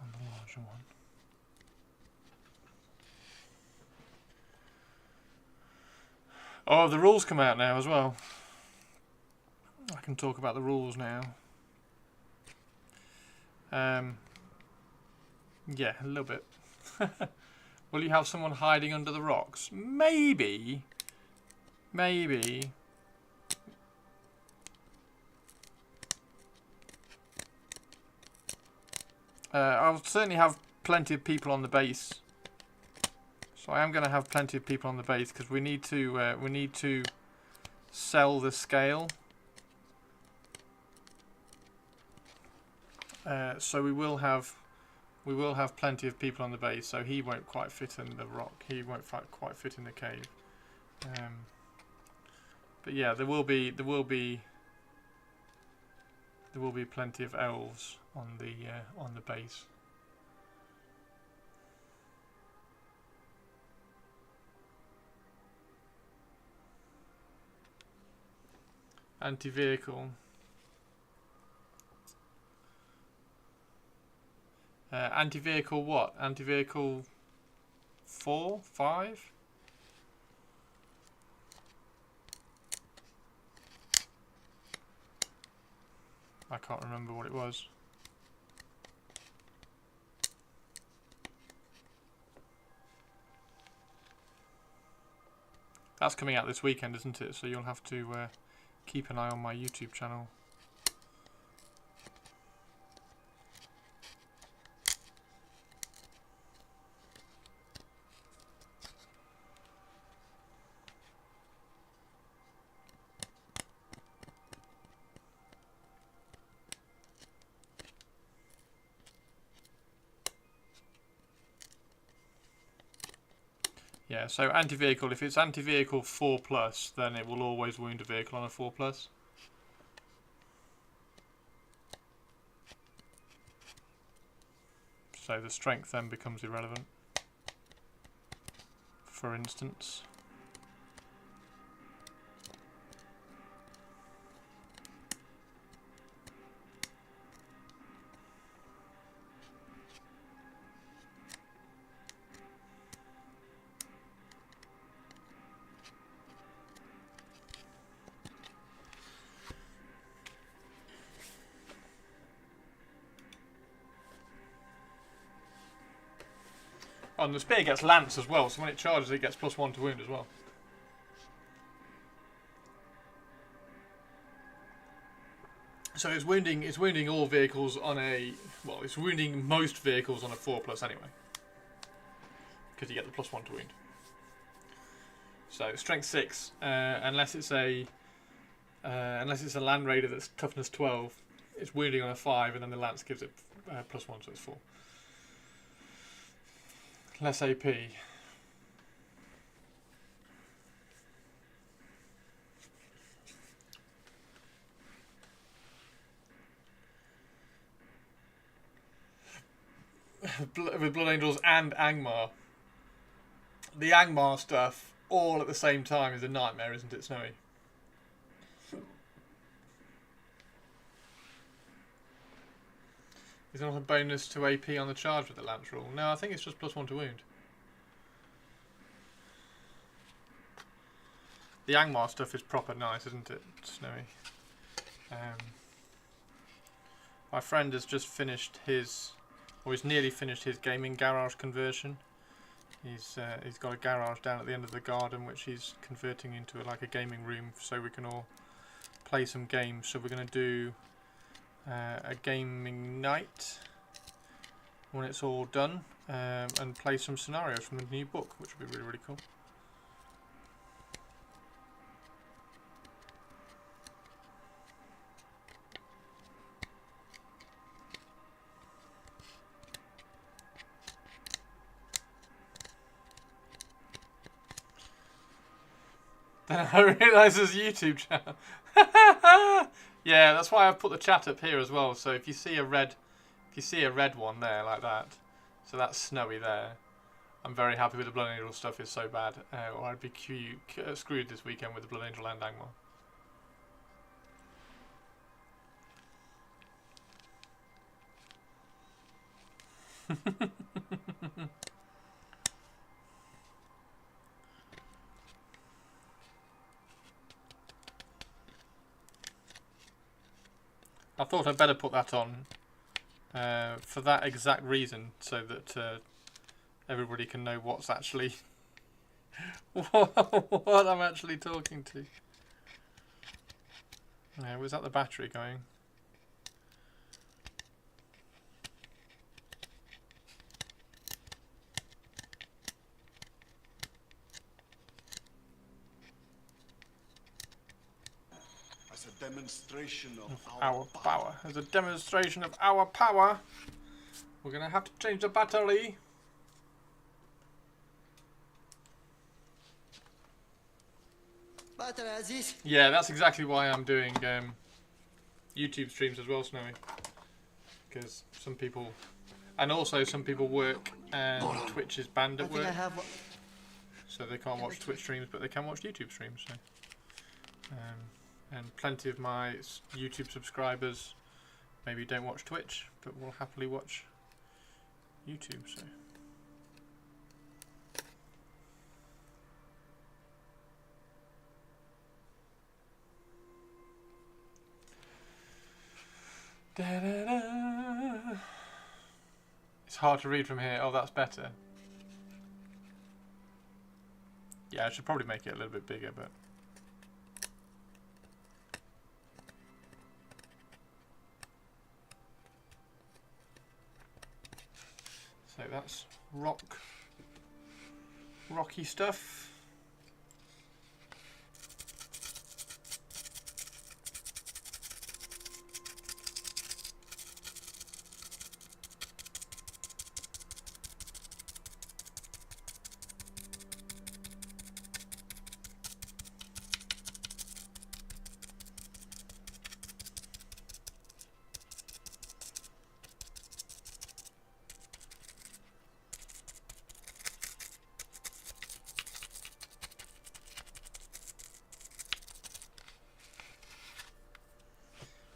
on the larger one. Oh, the rules come out now as well. I can talk about the rules now. Yeah, a little bit. Will you have someone hiding under the rocks? Maybe. Maybe. I'll certainly have plenty of people on the base. So I am going to have plenty of people on the base because we need to sell the scale. So we will have plenty of people on the base. So he won't quite fit in the rock. He won't quite fit in the cave. But yeah, there will be plenty of elves on the base. Anti-vehicle. Anti-vehicle what? Anti-vehicle 4, 5? I can't remember what it was. That's coming out this weekend, isn't it? So you'll have to keep an eye on my YouTube channel. Yeah, so anti-vehicle, if it's anti-vehicle 4+, then it will always wound a vehicle on a 4+. So the strength then becomes irrelevant, for instance. Oh, and the spear gets lance as well, so when it charges it gets +1 to wound as well. So it's wounding all vehicles on a, well, it's wounding most vehicles on a 4+ anyway. Because you get the +1 to wound. So strength 6, unless it's a land raider that's toughness 12, it's wounding on a 5, and then the lance gives it +1, so it's 4. Less AP. With Blood Angels and Angmar. The Angmar stuff all at the same time is a nightmare, isn't it, Snowy? Is there not a bonus to AP on the charge with the lance rule? No, I think it's just +1 to wound. The Angmar stuff is proper nice, isn't it, Snowy? My friend has just finished his or he's nearly finished his gaming garage conversion. He's got a garage down at the end of the garden which he's converting into like a gaming room so we can all play some games. So we're going to do a gaming night when it's all done, and play some scenarios from the new book, which will be really, really cool. Then I realised there's a YouTube channel. Yeah, that's why I've put the chat up here as well. So if you see a red one there like that, so that's Snowy there. I'm very happy with the Blood Angel stuff. Is so bad, or I'd be screwed this weekend with the Blood Angel and Angmar. I thought I'd better put that on for that exact reason, so that everybody can know what's actually what I'm actually talking to. Was that the battery going? Demonstration of our power. As a demonstration of our power, we're going to have to change the battery. Yeah, that's exactly why I'm doing YouTube streams as well, Snowy. Because some people, and also some people work and Twitch is banned at work. So they can't watch Twitch streams, but they can watch YouTube streams. So. And plenty of my YouTube subscribers maybe don't watch Twitch, but will happily watch YouTube. So. Da, da, da. It's hard to read from here. Oh, that's better. Yeah, I should probably make it a little bit bigger, but. So that's rocky stuff.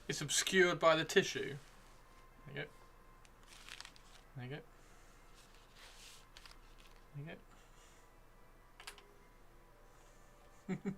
It's obscured by the tissue. There you go. There you go. There you go.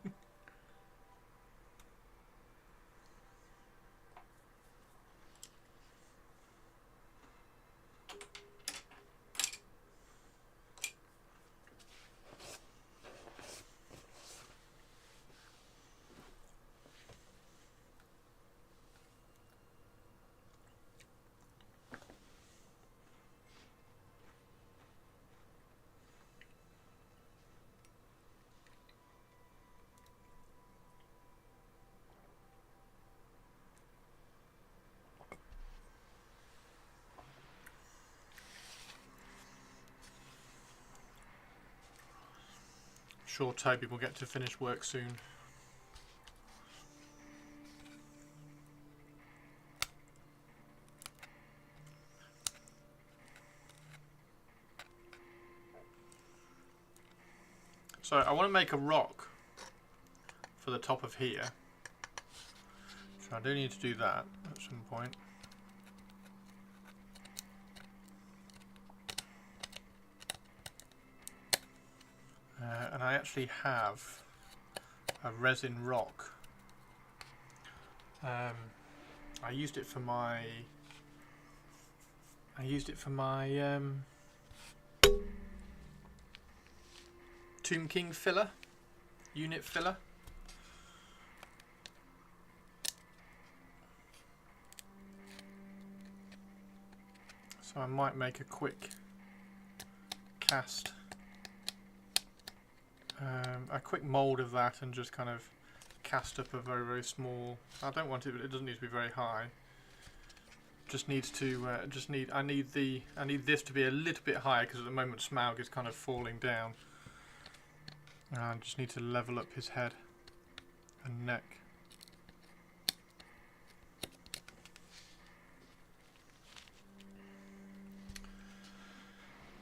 Sure, Toby will get to finish work soon. So I want to make a rock for the top of here. So I do need to do that at some point. And I actually have a resin rock. I used it for my used it for my Tomb King filler, unit filler. So I might make a quick cast, a quick mould of that, and just kind of cast up a very, very small. I don't want it. It doesn't need to be very high. Just needs to. I need this to be a little bit higher, because at the moment Smaug is kind of falling down. I just need to level up his head and neck.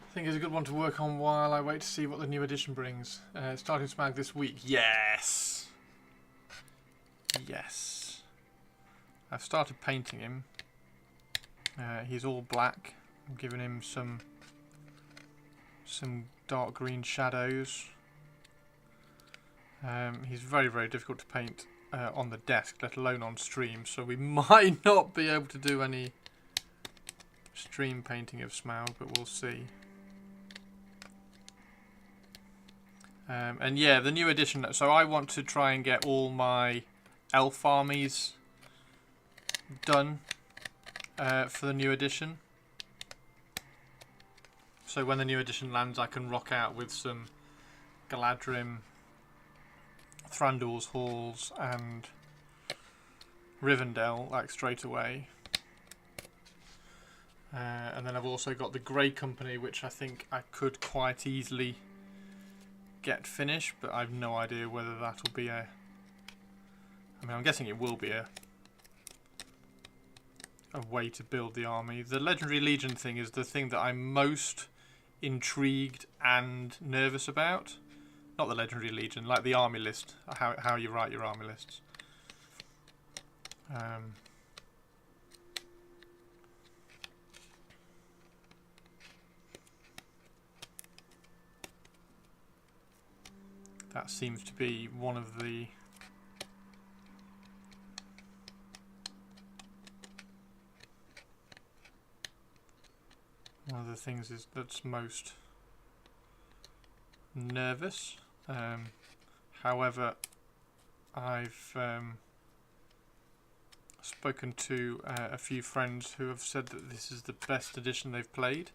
I think it's a good one to work on while I wait to see what the new edition brings. Starting Smaug this week. Yes! Yes. I've started painting him. He's all black. I'm giving him some dark green shadows. He's very, very difficult to paint on the desk, let alone on stream, so we might not be able to do any stream painting of Smaug, but we'll see. And yeah, the new edition, so I want to try and get all my elf armies done for the new edition. So when the new edition lands, I can rock out with some Galadrim, Thranduil's Halls and Rivendell like straight away. And then I've also got the Grey Company, which I think I could quite easily get finished, but I've no idea whether that'll be a... I mean, I'm guessing it will be a way to build the army. The Legendary Legion thing is the thing that I'm most intrigued and nervous about. Not the Legendary Legion, like the army list, how you write your army lists. That seems to be one of the things that's most nervous. However, I've spoken to a few friends who have said that this is the best edition they've played.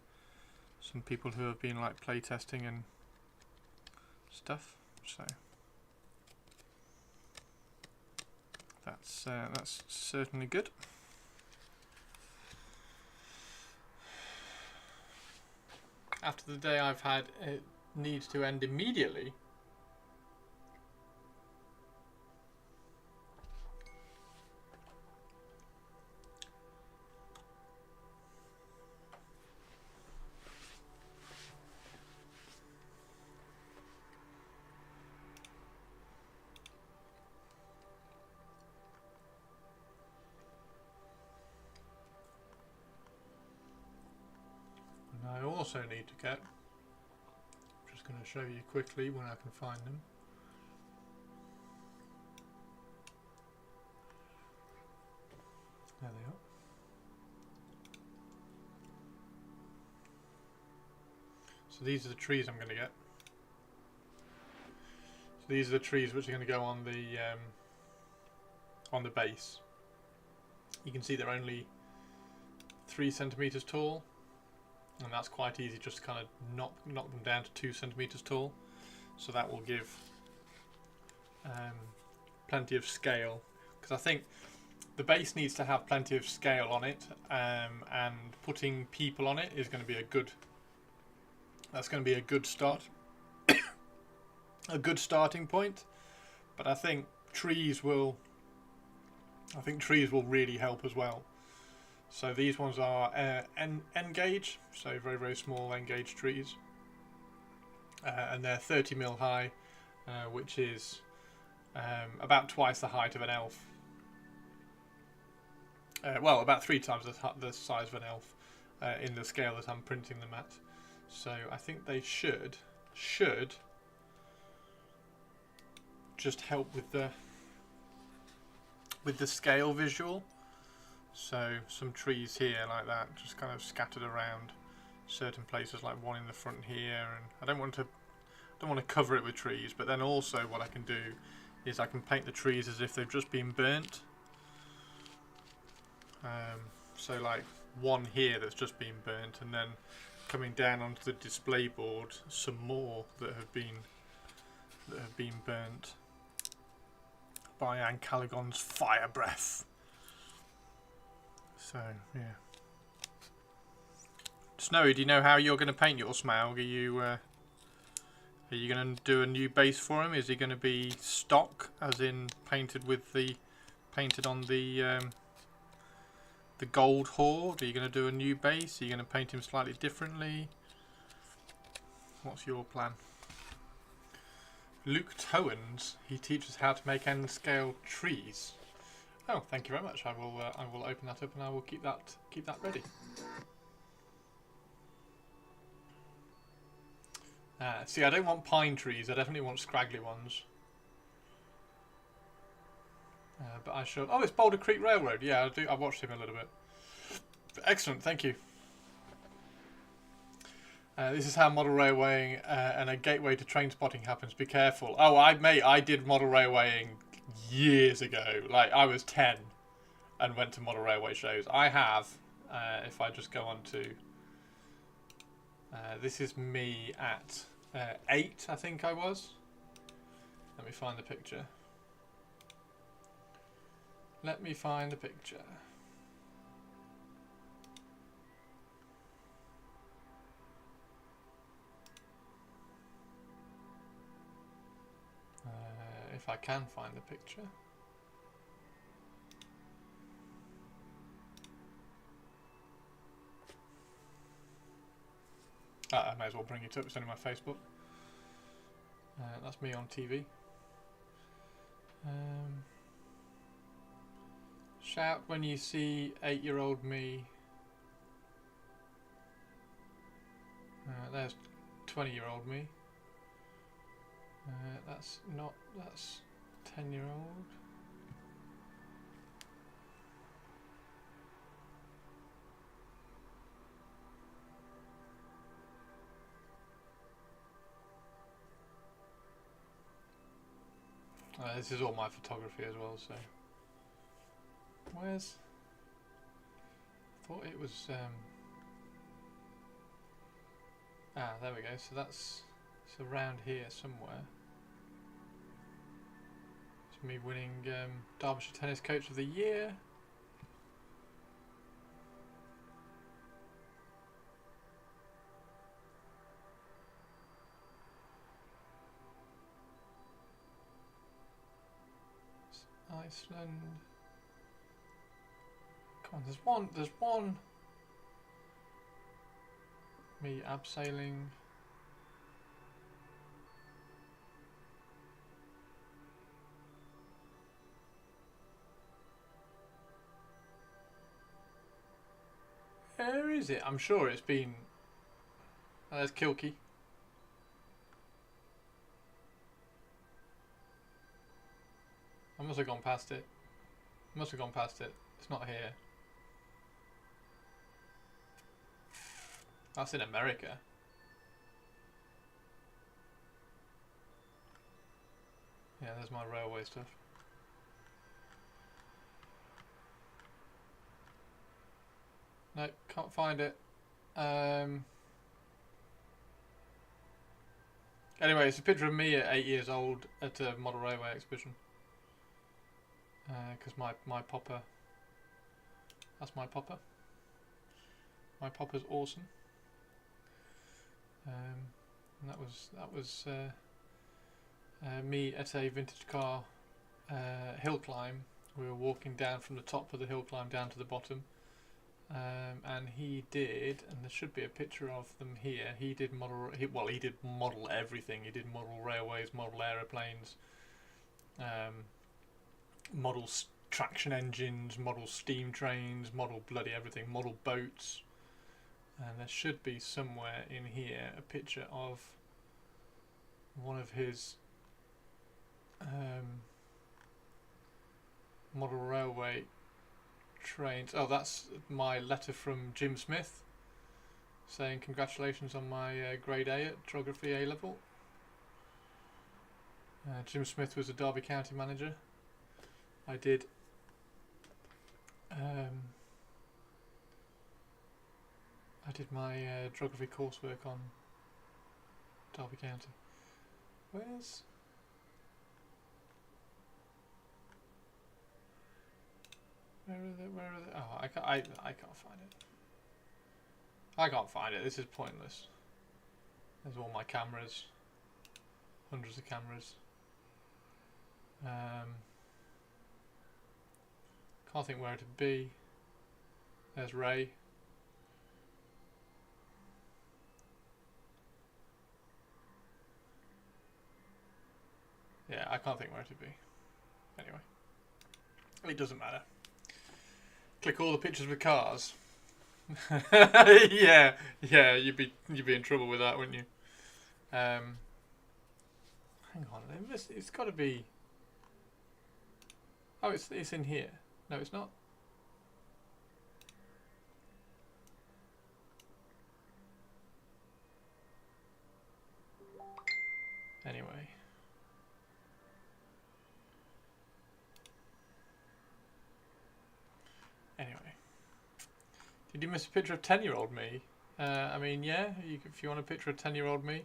Some people who have been like play testing and stuff. So that's certainly good. After the day I've had, it needs to end immediately. I also need to get, I'm just going to show you quickly when I can find them. There they are. So these are the trees I'm going to get. So these are the trees which are going to go on the base. You can see they're only 3 centimeters tall. And that's quite easy, just to kind of knock them down to 2 centimeters tall. So that will give plenty of scale, because I think the base needs to have plenty of scale on it, and putting people on it is going to be a good. That's going to be a good start, a good starting point. But I think trees will. I think trees will really help as well. So these ones are N-gauge, so very, very small N-gauge trees. And they're 30 mil high, which is about twice the height of an elf. Well, about 3 times the size of an elf in the scale that I'm printing them at. So I think they should just help with the scale visual. So some trees here like that, just kind of scattered around certain places, like one in the front here, and I don't want to cover it with trees, but then also what I can do is I can paint the trees as if they've just been burnt. So like one here that's just been burnt, and then coming down onto the display board some more that have been burnt by Ancalagon's fire breath. So yeah. Snowy, do you know how you're going to paint your Smaug? Are you going to do a new base for him? Is he going to be stock, as in painted on the gold horde? Are you going to do a new base? Are you going to paint him slightly differently? What's your plan? Luke Towens, he teaches how to make and scale trees. Oh, thank you very much. I will open that up and I will keep that ready. See, I don't want pine trees. I definitely want scraggly ones. But I shall. Oh, it's Boulder Creek Railroad. Yeah, I do. I watched him a little bit. Excellent, thank you. This is how model railwaying and a gateway to train spotting happens. Be careful. Oh, I did model railwaying years ago. Like I was 10 and went to model railway shows. I have. If I just go on to. This is me at 8, I think I was. Let me find the picture. If I can find the picture. I may as well bring it up. It's only my Facebook. That's me on TV. Shout when you see 8-year-old me. There's 20-year-old me. That's 10-year-old. This is all my photography as well, so where's I thought it was there we go, so it's around here somewhere. It's me winning Derbyshire Tennis Coach of the Year. Iceland. Come on, there's one. Me abseiling. Where is it? I'm sure it's been. Oh, there's Kilkey. I must have gone past it. It's not here. That's in America. Yeah, there's my railway stuff. No, can't find it. Anyway, it's a picture of me at 8 years old at a model railway exhibition. Because my popper, that's my popper. My popper's awesome. And that was me at a vintage car hill climb. We were walking down from the top of the hill climb down to the bottom, and he did, and there should be a picture of them here. He did model. He did model everything. He did model railways, model aeroplanes. Model traction engines, model steam trains, model bloody everything, model boats. And there should be somewhere in here a picture of one of his model railway trains. Oh, that's my letter from Jim Smith saying congratulations on my grade A at Geography A level. Jim Smith was a Derby County manager. I did my geography coursework on Derby County. Where are they? Oh, I can't find it. I can't find it. This is pointless. There's all my cameras. Hundreds of cameras. Can't think where it'd be. There's Ray. Yeah, I can't think where it'd be. Anyway, it doesn't matter. Click all the pictures with cars. yeah, you'd be in trouble with that, wouldn't you? Hang on, it's got to be. Oh, it's in here. No, it's not. Anyway. Did you miss a picture of 10-year-old me? I mean, yeah, if you want a picture of 10-year-old me.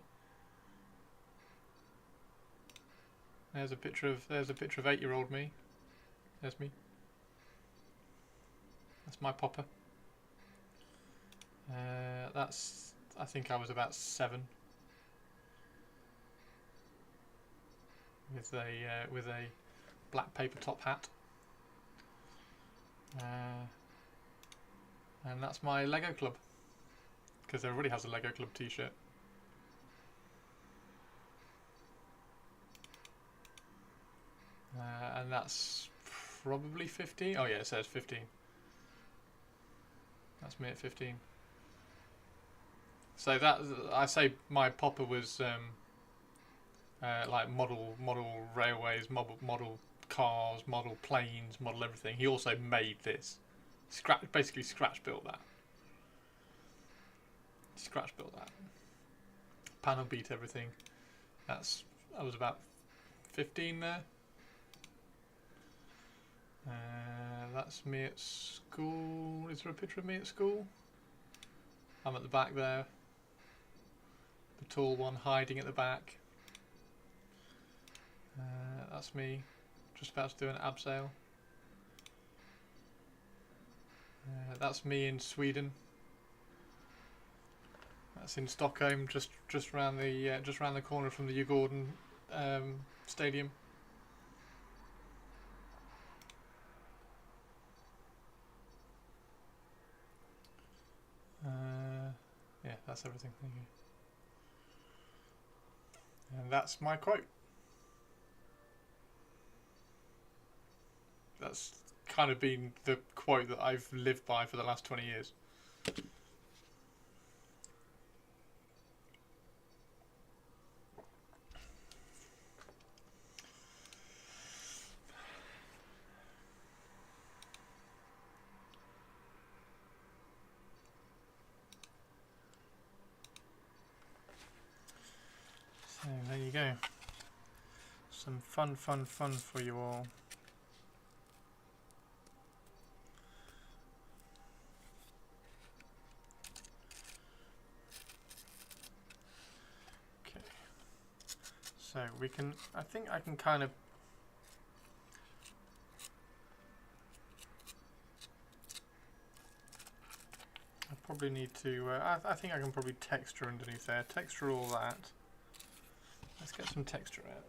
There's a picture of 8-year-old me. There's me. That's my popper. I think I was about 7. With a black paper top hat. And that's my Lego Club, because everybody has a Lego Club t-shirt. And that's probably 15. Oh yeah, it says 15. That's me at 15. So that, I say my popper was like model railways, model cars, model planes, model everything. He also made this. Basically scratch built that. Panel beat everything. I was about 15 there. That's me at school. Is there a picture of me at school? I'm at the back there. The tall one hiding at the back. That's me just about to do an abseil. That's me in Sweden. That's in Stockholm, just round the corner from the Djurgården stadium. Yeah, that's everything. Thank you. And that's my quote. That's kind of been the quote that I've lived by for the last 20 years. So there you go. Some fun for you all. So we can, I think I can kind of I probably need to, I think I can probably texture underneath there, texture all that. Let's get some texture out.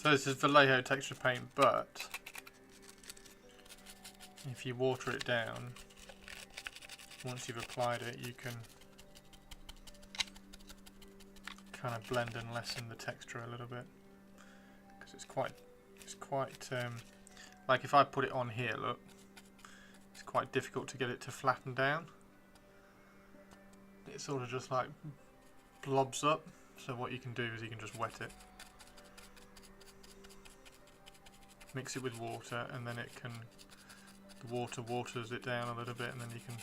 So this is Vallejo texture paint, but if you water it down, once you've applied it, you can kind of blend and lessen the texture a little bit, because it's quite like if I put it on here, look, it's quite difficult to get it to flatten down. It sort of just like blobs up. So what you can do is you can just wet it, mix it with water, and then it can, the water waters it down a little bit, and then you can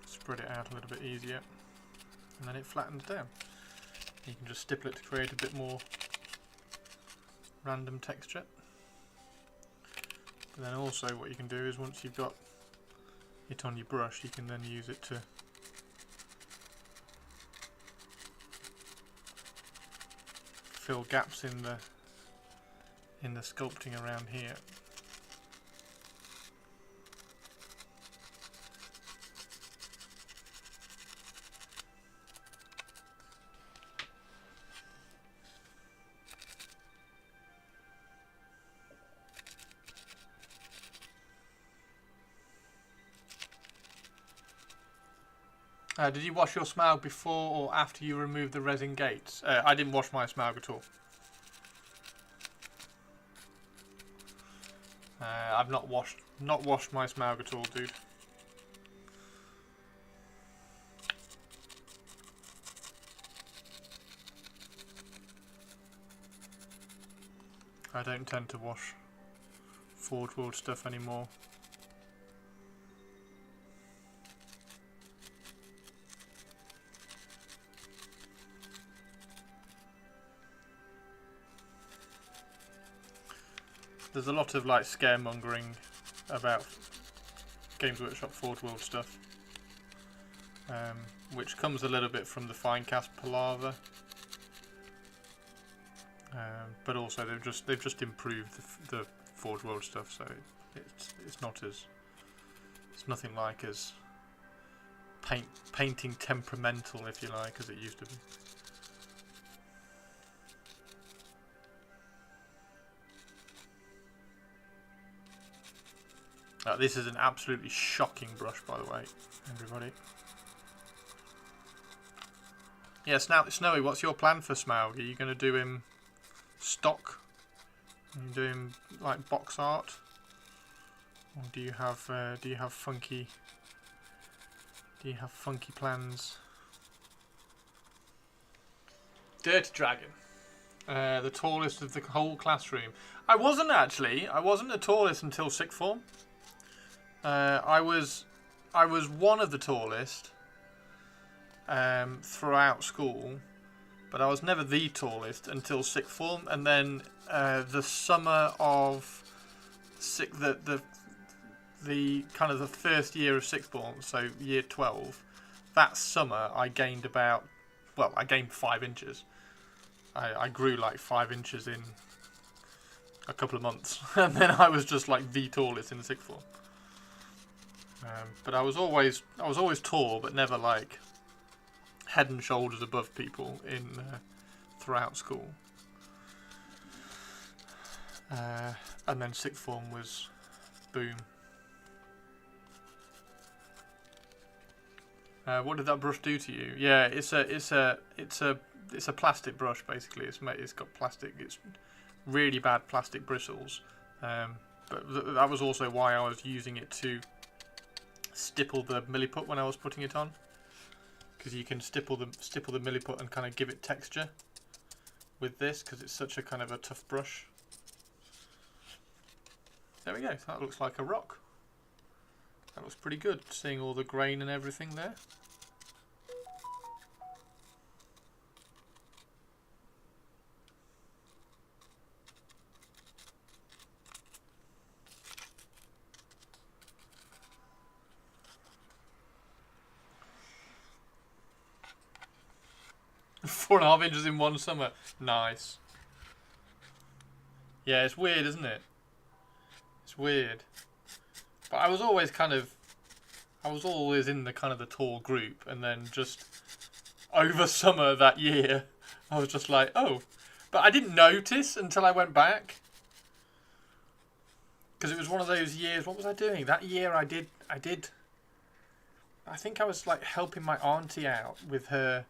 spread it out a little bit easier, and then it flattens down. You can just stipple it to create a bit more random texture. But then also what you can do is once you've got it on your brush, you can then use it to fill gaps in the sculpting around here. Did you wash your Smaug before or after you removed the resin gates? I didn't wash my Smaug at all. I've not washed my Smaug at all, dude. I don't tend to wash Forge World stuff anymore. There's a lot of like scaremongering about Games Workshop Forge World stuff, which comes a little bit from the Finecast palaver, but also they've just improved the Forge World stuff, so it's nothing like as painting temperamental, if you like, as it used to be. This is an absolutely shocking brush, by the way, everybody. Yes, now Snowy, what's your plan for Smaug? Are you going to do him stock? Are you doing like box art, or do you have funky plans? Dirty Dragon, the tallest of the whole classroom. I wasn't the tallest until sixth form. I was one of the tallest throughout school, but I was never the tallest until sixth form. And then the summer of the kind of the first year of sixth form, so year 12, that summer I gained I gained 5 inches. I grew like 5 inches in a couple of months, and then I was just like the tallest in the sixth form. But I was always tall, but never like head and shoulders above people in throughout school. And then sixth form was boom. What did that brush do to you? Yeah, it's a plastic brush basically. It's got plastic. It's really bad plastic bristles. But that was also why I was using it to stipple the milliput when I was putting it on, because you can stipple the milliput and kind of give it texture with this, because it's such a kind of a tough brush. There we go. That looks like a rock. That looks pretty good, seeing all the grain and everything there. Four and a half inches in one summer. Nice. Yeah, it's weird, isn't it? It's weird. But I was always in the kind of the tall group, and then just over summer that year. I was just like, oh. But I didn't notice until I went back. Because it was one of those years, what was I doing? That year I think I was like helping my auntie out with her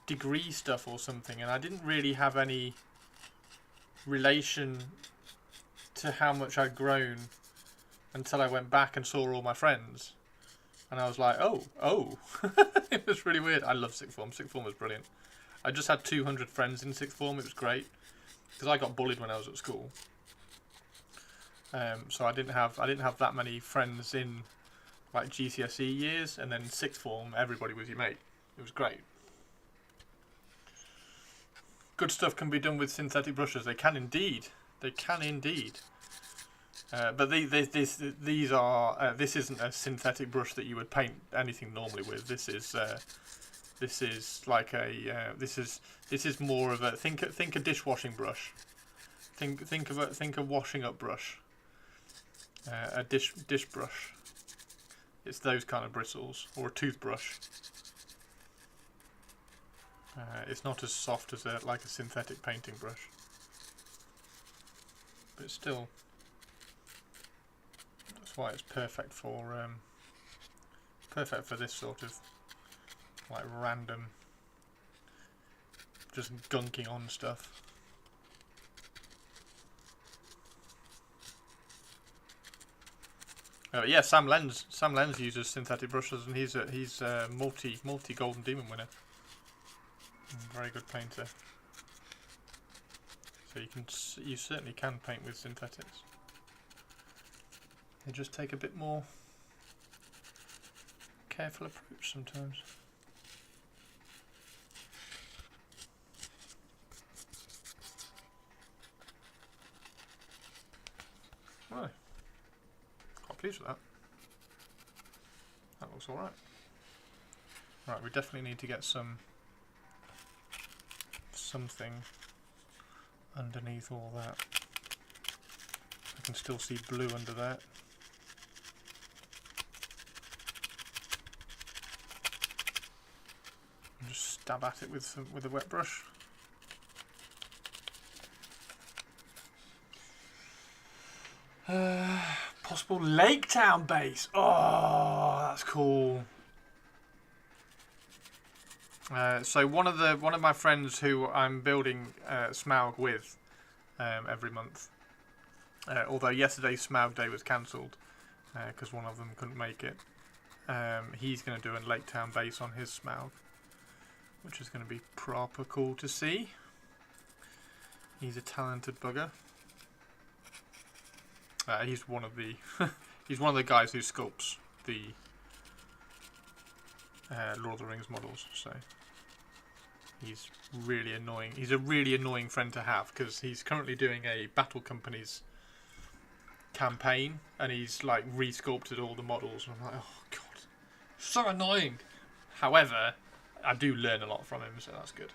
degree stuff or something, and I didn't really have any relation to how much I'd grown until I went back and saw all my friends. And I was like, oh. It was really weird. I love sixth form. Sixth form was brilliant. I just had 200 friends in sixth form. It was great. Because I got bullied when I was at school. So I didn't have that many friends in like GCSE years, and then sixth form, everybody was your mate. It was great. Good stuff can be done with synthetic brushes. They can indeed. They can indeed. But this isn't a synthetic brush that you would paint anything normally with. This is like a this is more of a think a dishwashing brush. Think a washing up brush. A dish brush. It's those kind of bristles, or a toothbrush. It's not as soft as like a synthetic painting brush, but still, that's why it's perfect for this sort of like random, just gunking on stuff. Yeah, Sam Lenz uses synthetic brushes, and he's a multi Golden Demon winner. Very good painter. So you certainly can paint with synthetics. They just take a bit more careful approach sometimes. Right. Quite pleased with that. That looks alright. Right, we definitely need to get something underneath all that. I can still see blue under that. And just stab at it with a wet brush. Possible Lake Town base. Oh, that's cool. So one of my friends who I'm building Smaug with every month. Although yesterday's Smaug day was cancelled because one of them couldn't make it. He's going to do a Lake Town base on his Smaug, which is going to be proper cool to see. He's a talented bugger. He's one of the he's one of the guys who sculpts the Lord of the Rings models. So he's really annoying. He's a really annoying friend to have because he's currently doing a Battle Companies campaign, and he's like re-sculpted all the models. And I'm like, oh god, so annoying. However, I do learn a lot from him, so that's good.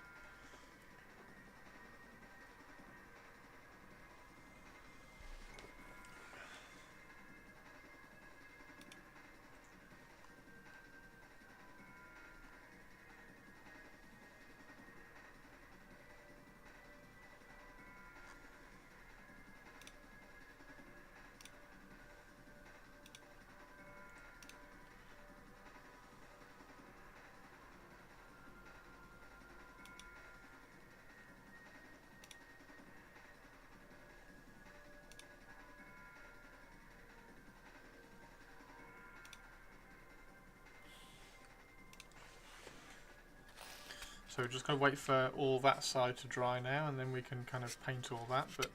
So we're just going to wait for all that side to dry now, and then we can kind of paint all that. But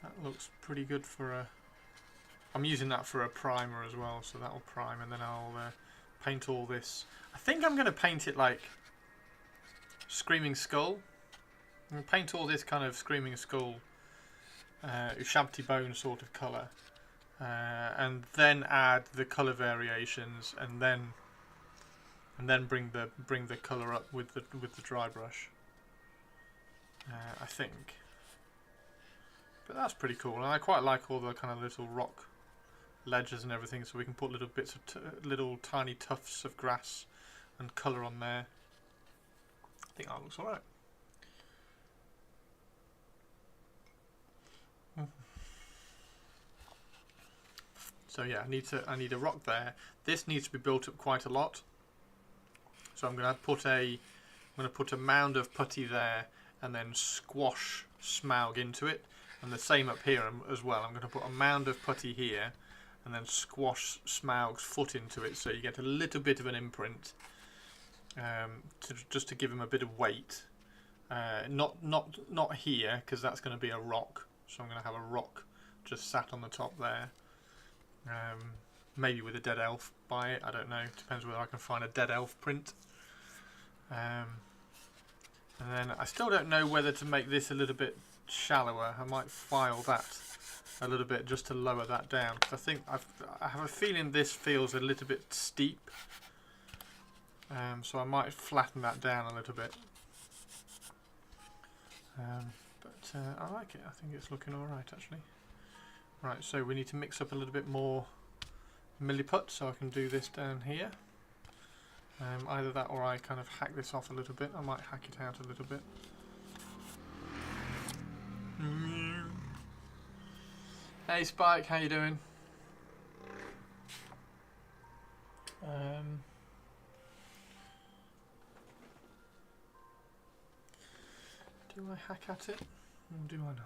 that looks pretty good for a... I'm using that for a primer as well, so that'll prime, and then I'll paint all this. I think I'm going to paint it like Screaming Skull. I'm going to paint all this kind of Screaming Skull, Ushabti Bone sort of colour. And then add the colour variations, and then bring the colour up with the dry brush. I think, but that's pretty cool, and I quite like all the kind of little rock ledges and everything, so we can put little bits of little tiny tufts of grass and colour on there. I think that looks alright. So yeah, I need a rock there. This needs to be built up quite a lot. So I'm going to put a mound of putty there, and then squash Smaug into it. And the same up here as well. I'm going to put a mound of putty here, and then squash Smaug's foot into it, so you get a little bit of an imprint, just to give him a bit of weight. Not here, because that's going to be a rock. So I'm going to have a rock just sat on the top there. Maybe with a dead elf by it, I don't know. Depends whether I can find a dead elf print. And then I still don't know whether to make this a little bit shallower. I might file that a little bit just to lower that down, because I think I have a feeling this feels a little bit steep. So I might flatten that down a little bit. But I like it. I think it's looking alright actually. Right, so we need to mix up a little bit more milliput, so I can do this down here. Either that or I kind of hack this off a little bit. I might hack it out a little bit. Hey Spike, how you doing? Do I hack at it, or do I not?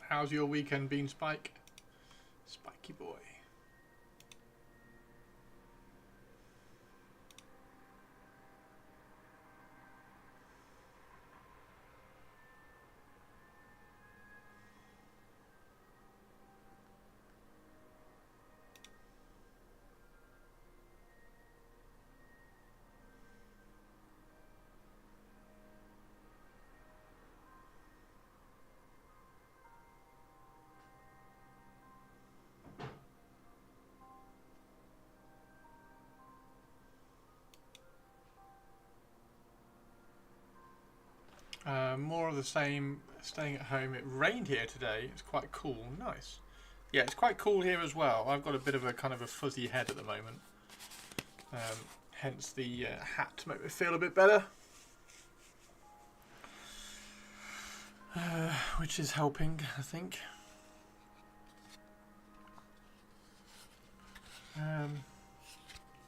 How's your weekend been, Spike? Spiky boy. More of the same, staying at home. It rained here today. It's quite cool. Nice. Yeah, it's quite cool here as well. I've got a bit of a kind of a fuzzy head at the moment. Hence the hat to make me feel a bit better. Which is helping, I think.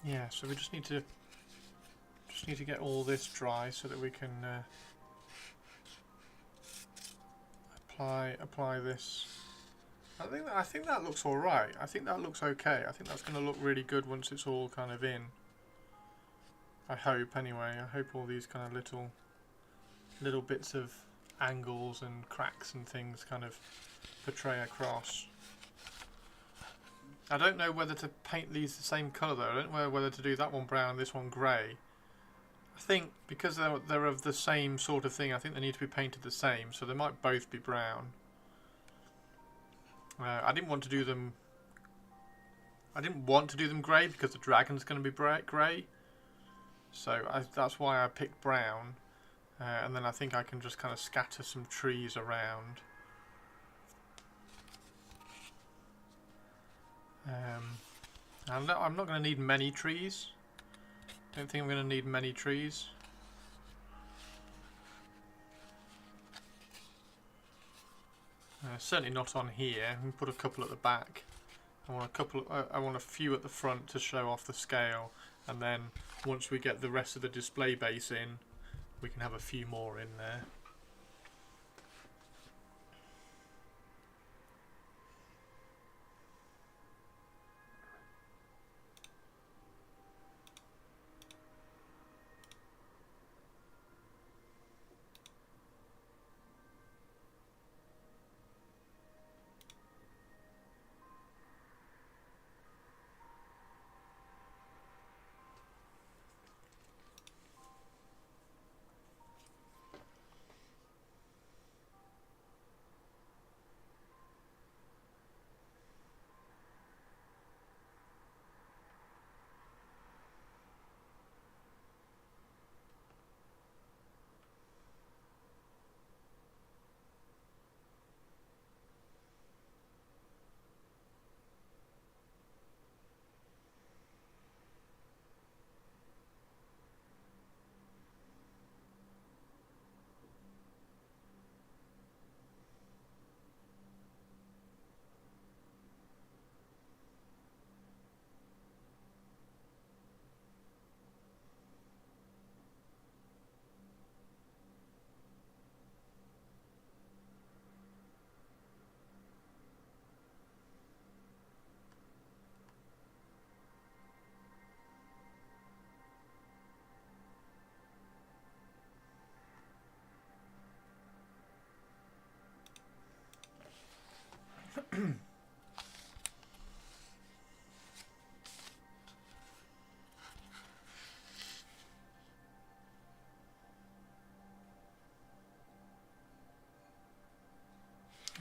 Yeah, so we just need to Just need to get all this dry so that we can apply this. I think that looks all right. I think that looks okay. I think that's going to look really good once it's all kind of in. I hope anyway. I hope all these kind of little bits of angles and cracks and things kind of portray across. I don't know whether to paint these the same colour though. I don't know whether to do that one brown, this one grey. I think because they're of the same sort of thing, I think they need to be painted the same, so they might both be brown. I didn't want to do them grey because the dragon's going to be grey. So that's why I picked brown. And then I think I can just kind of scatter some trees around. I'm not going to need many trees. Don't think I'm going to need many trees. Certainly not on here. We put a couple at the back. I want a few at the front to show off the scale, and then once we get the rest of the display base in, we can have a few more in there.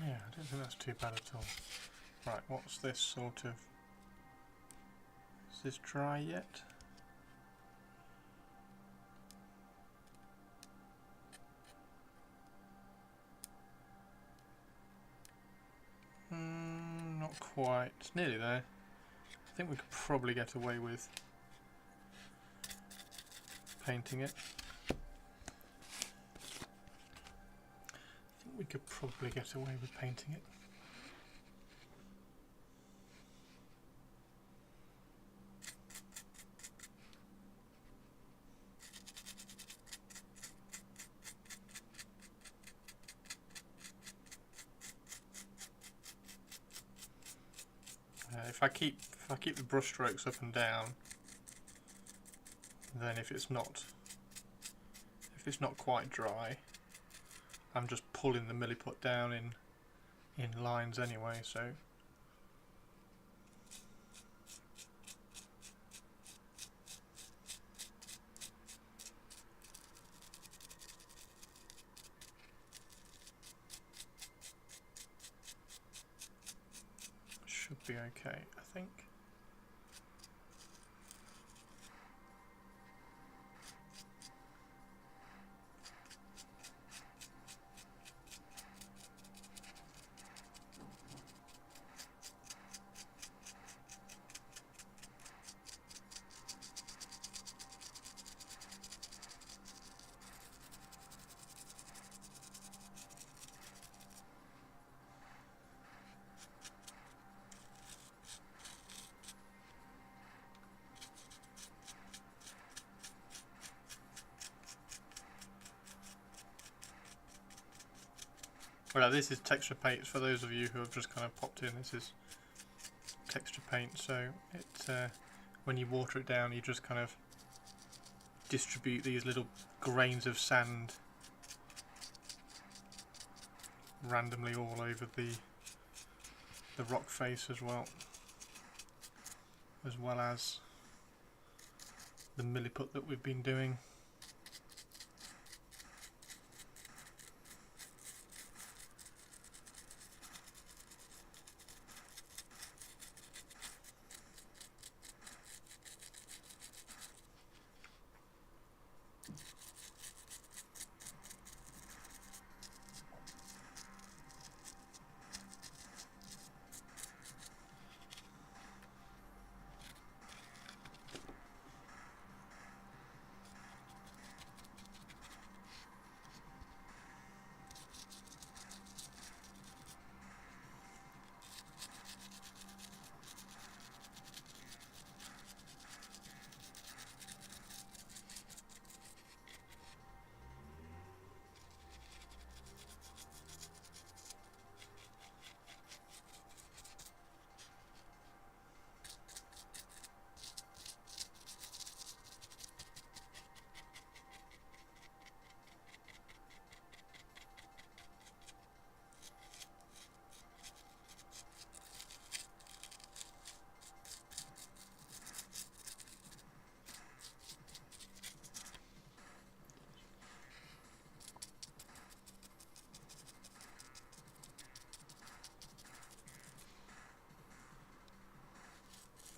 Yeah, I don't think that's too bad at all. Right, what's this sort of... Is this dry yet? Not quite. It's nearly there. I think we could probably get away with painting it. We could probably get away with painting it. If I keep the brush strokes up and down, then if it's not quite dry, I'm just pulling the milliput down in lines anyway, so should be okay, I think. Well, this is texture paint for those of you who have just kind of popped in. This is texture paint, so it when you water it down, you just kind of distribute these little grains of sand randomly all over the rock face as well as the milliput that we've been doing.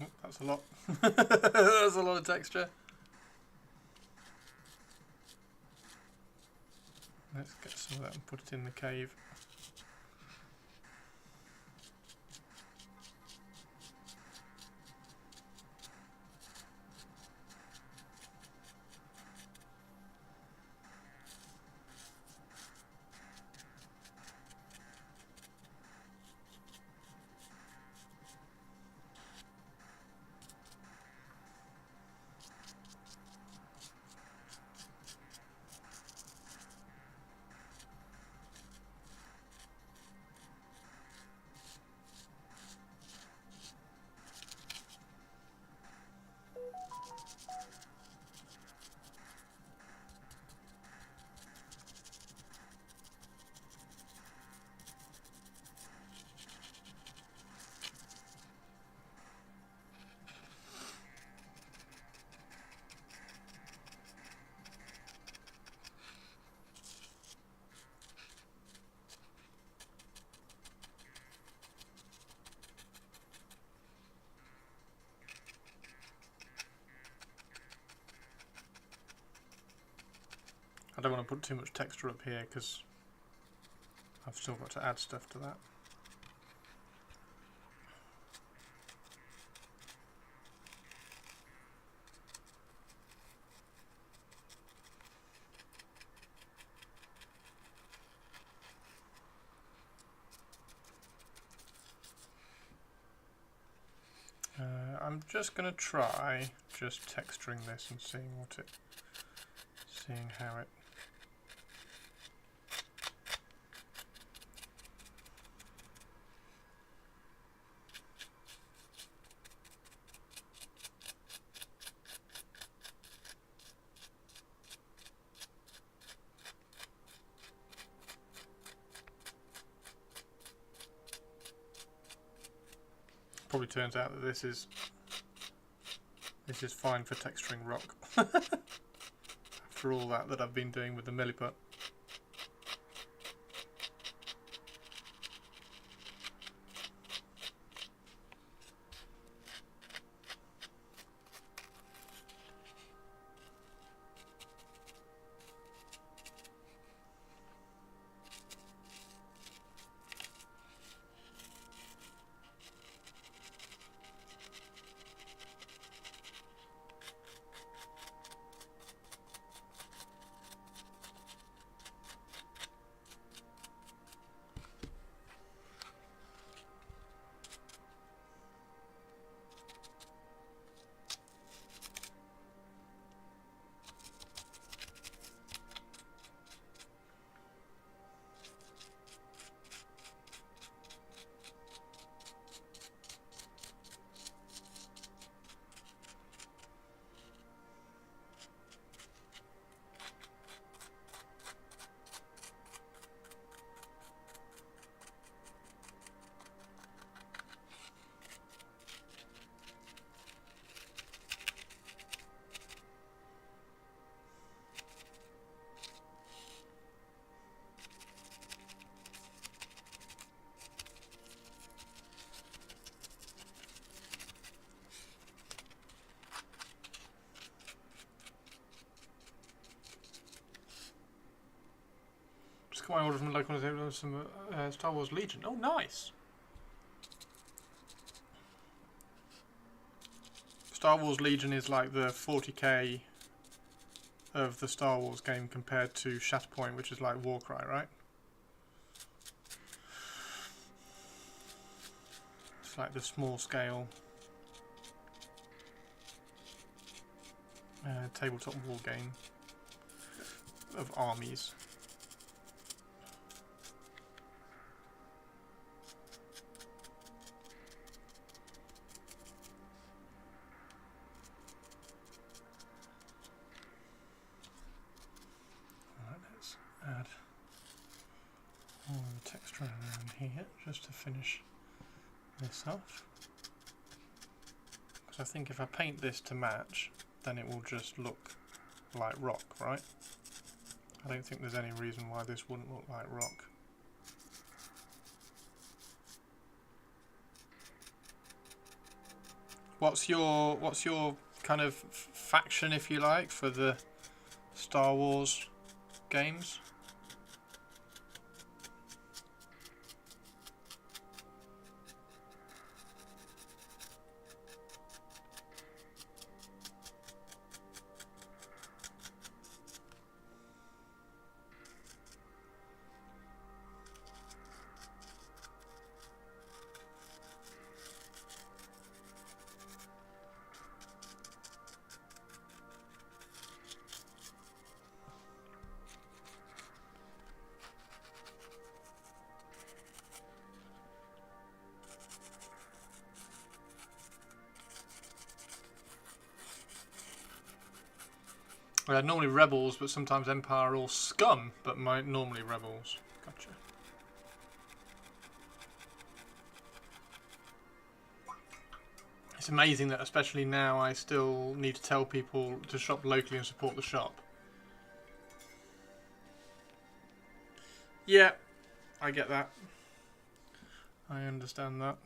Oh, that's a lot. That's a lot of texture. Let's get some of that and put it in the cave. I don't want to put too much texture up here because I've still got to add stuff to that. I'm just going to try just texturing this and seeing how it. Probably turns out that this is fine for texturing rock. After all that I've been doing with the milliput. Just got my order from the local some Star Wars Legion. Oh, nice! Star Wars Legion is like the 40k of the Star Wars game compared to Shatterpoint, which is like Warcry, right? It's like the small scale tabletop war game of armies. Add all the texture around here just to finish this off, because I think if I paint this to match, then it will just look like rock, right? I don't think there's any reason why this wouldn't look like rock. What's your kind of faction, if you like, for the Star Wars games? Normally rebels, but sometimes Empire or scum, but normally rebels. Gotcha. It's amazing that especially now I still need to tell people to shop locally and support the shop. Yeah, I get that. I understand that.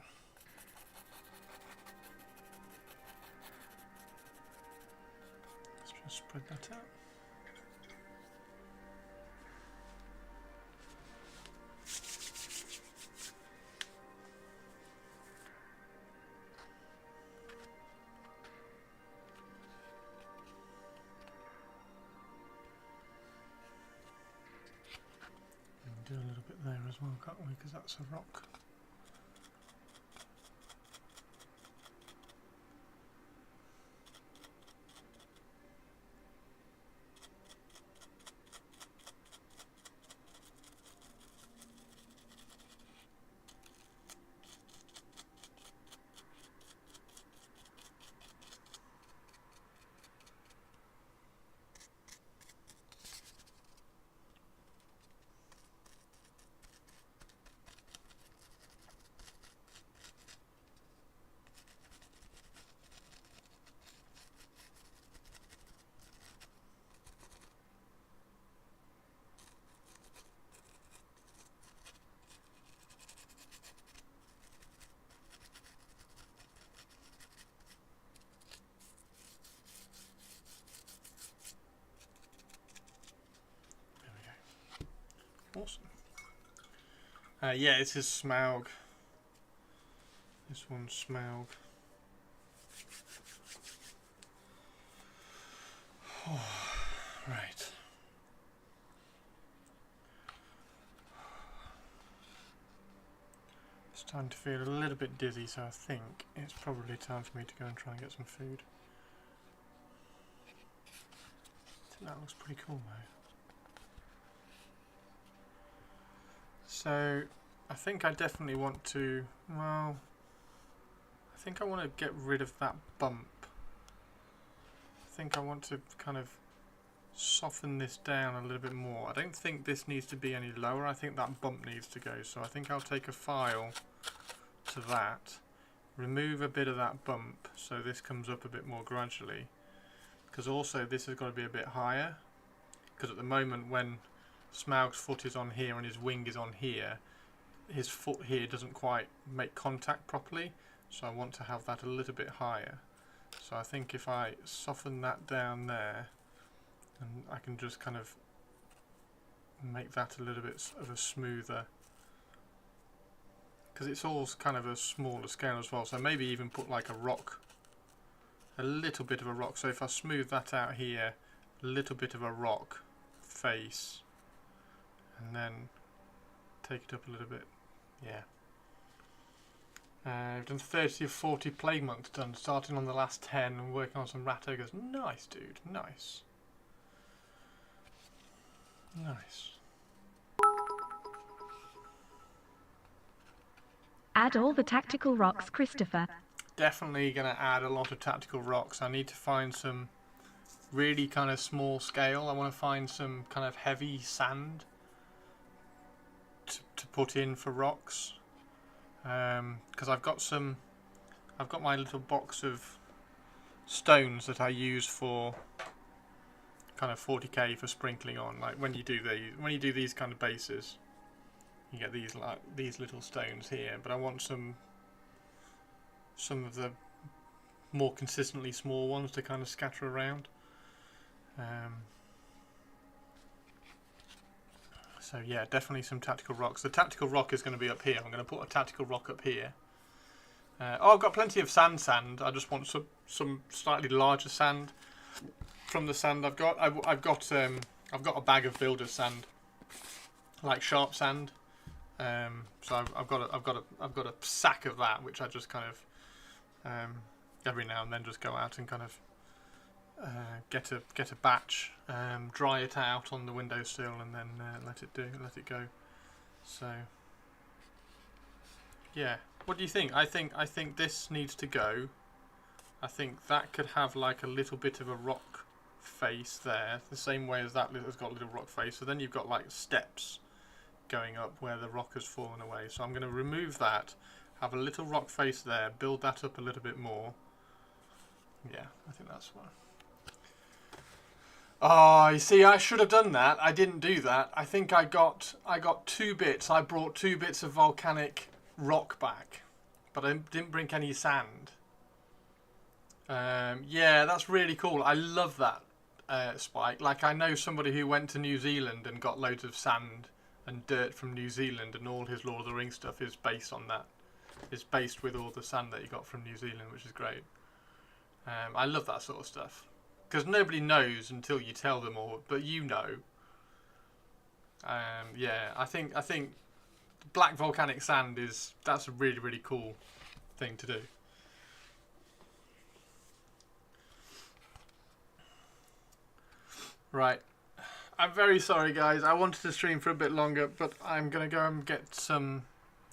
Spread that out. And do a little bit there as well, can't we? Because that's a rock. Awesome. Yeah, this is Smaug. This one's Smaug. Oh, right. It's time to feel a little bit dizzy, so I think it's probably time for me to go and try and get some food. I think that looks pretty cool though. So, I think I definitely want to, well, I think I want to get rid of that bump. I think I want to kind of soften this down a little bit more. I don't think this needs to be any lower. I think that bump needs to go. So I think I'll take a file to that, remove a bit of that bump so this comes up a bit more gradually. Because also this has got to be a bit higher. Because at the moment when Smaug's foot is on here and his wing is on here, his foot here doesn't quite make contact properly, so I want to have that a little bit higher. So I think if I soften that down there, and I can just kind of and make that a little bit of a smoother, because it's all kind of a smaller scale as well. So maybe even put like a rock, a little bit of a rock. So if I smooth that out here, a little bit of a rock face, and then take it up a little bit. Yeah. I've done 30 or 40 plague months done, starting on the last 10 and working on some rat ogres. Nice, dude. Nice. Nice. Add all the tactical rocks, Christopher. Definitely going to add a lot of tactical rocks. I need to find some really kind of small scale. I want to find some kind of heavy sand to put in for rocks. Because I've got my little box of stones that I use for kind of 40k for sprinkling on. Like when you do these kind of bases, you get these little stones here. But I want some of the more consistently small ones to kind of scatter around. So yeah, definitely some tactical rocks. The tactical rock is going to be up here. I'm going to put a tactical rock up here. Oh, I've got plenty of sand. I just want some slightly larger sand from the sand I've got. I've got a bag of builder's sand, like sharp sand. So I've got a sack of that, which I just kind of every now and then just go out and kind of get a batch, dry it out on the windowsill, and then let it go. So yeah, what do you think? I think this needs to go. I think that could have like a little bit of a rock face there, the same way as that has got a little rock face. So then you've got like steps going up where the rock has fallen away. So I'm going to remove that, have a little rock face there, build that up a little bit more. Yeah, I think that's one. Oh, you see, I should have done that. I didn't do that. I think I got 2 bits. I brought 2 bits of volcanic rock back, but I didn't bring any sand. Yeah, that's really cool. I love that, Spike. Like, I know somebody who went to New Zealand and got loads of sand and dirt from New Zealand, and all his Lord of the Rings stuff is based on that. It's based with all the sand that he got from New Zealand, which is great. I love that sort of stuff. Because nobody knows until you tell them, but you know. Yeah, I think black volcanic sand that's a really, really cool thing to do. Right, I'm very sorry, guys. I wanted to stream for a bit longer, but I'm gonna go and get some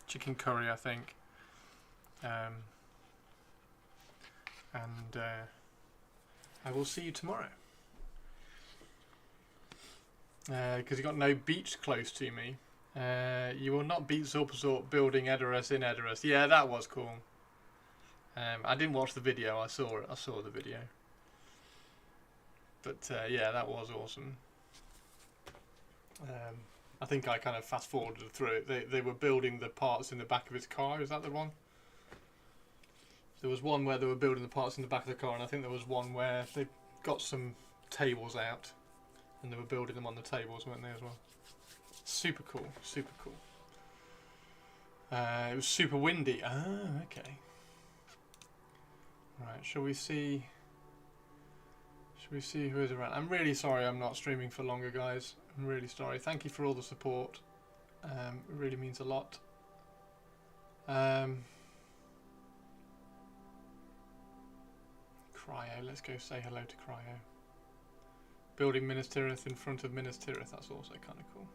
chicken curry, I think. I will see you tomorrow. Because you got no beach close to me. You will not beat Zorpazort building Edoras in Edoras. Yeah, that was cool. I didn't watch the video. I saw it. I saw the video. But yeah, that was awesome. I think I kind of fast forwarded through it. They were building the parts in the back of his car. Is that the one? There was one where they were building the parts in the back of the car, and I think there was one where they got some tables out and they were building them on the tables, weren't they, as well? Super cool, super cool. It was super windy. Ah, okay. Right, shall we see who is around? I'm really sorry I'm not streaming for longer, guys. I'm really sorry. Thank you for all the support. It really means a lot. Cryo, let's go say hello to Cryo. Building Minas Tirith in front of Minas Tirith, that's also kind of cool.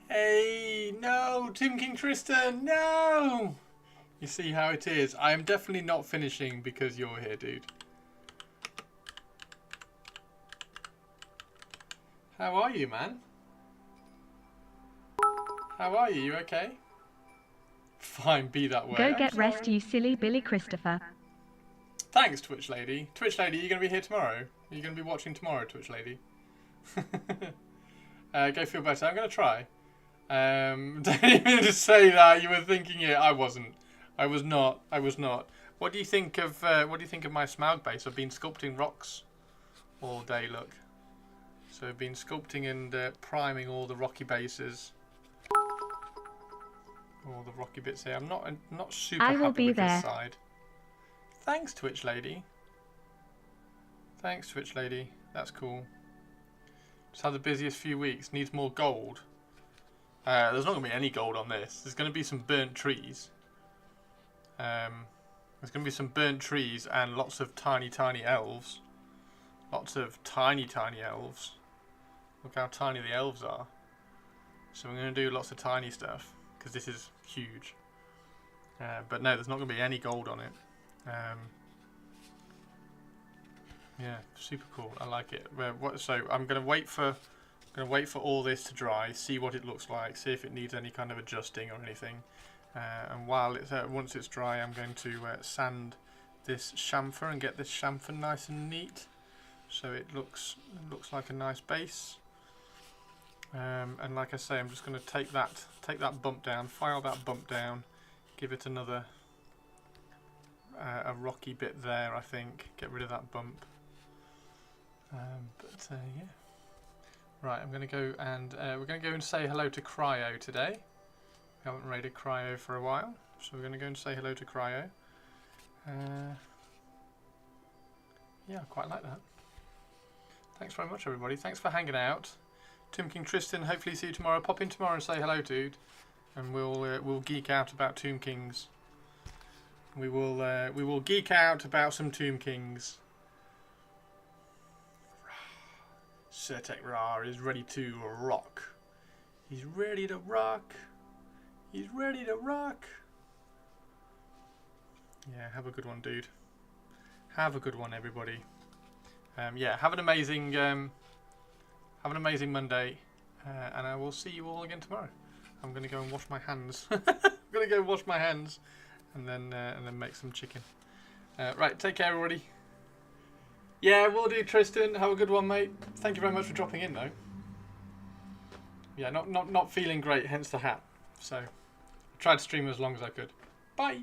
Hey, no, Tim King Tristan, no! You see how it is. I am definitely not finishing because you're here, dude. How are you, man? How are you? You okay? Fine, be that way. Go get rest, you silly Billy Christopher. Thanks, Twitch Lady. Twitch Lady, are you going to be here tomorrow? Are you going to be watching tomorrow, Twitch Lady? Go feel better. I'm going to try. Don't even say that. You were thinking it. I wasn't. I was not. I was not. What do you think of my Smaug base? I've been sculpting rocks all day, look. So I've been sculpting and priming all the rocky bases. All the rocky bits here. I'm not super I will happy be with there. this side. Thanks, Twitch lady. Thanks, Twitch lady. That's cool. Just had the busiest few weeks. Needs more gold. There's not going to be any gold on this. There's going to be some burnt trees. There's going to be some burnt trees and lots of tiny, tiny elves. Lots of tiny, tiny elves. Look how tiny the elves are. So we're going to do lots of tiny stuff because this is huge. But no, there's not going to be any gold on it. Yeah, super cool. I like it. So I'm going to wait for all this to dry, see what it looks like, see if it needs any kind of adjusting or anything. And while it's once it's dry, I'm going to sand this chamfer and get this chamfer nice and neat, so it looks like a nice base. And like I say, I'm just going to take that bump down, file that bump down, give it another a rocky bit there. I think get rid of that bump. Yeah. Right, I'm going to go and we're going to go and say hello to Cryo today. We haven't raided Cryo for a while, so we're going to go and say hello to Cryo. Yeah, I quite like that. Thanks very much, everybody. Thanks for hanging out. Tomb King Tristan, hopefully see you tomorrow. Pop in tomorrow and say hello, dude, and we'll geek out about Tomb Kings. We will geek out about some Tomb Kings. Surtek Ra is ready to rock. He's ready to rock. He's ready to rock. Yeah, have a good one, dude. Have a good one, everybody. Yeah, have an amazing Monday, and I will see you all again tomorrow. I'm gonna go and wash my hands. I'm gonna go wash my hands, and then make some chicken. Right, take care, everybody. Yeah, will do, Tristan. Have a good one, mate. Thank you very much for dropping in, though. Yeah, not feeling great, hence the hat. So, I tried to stream as long as I could. Bye.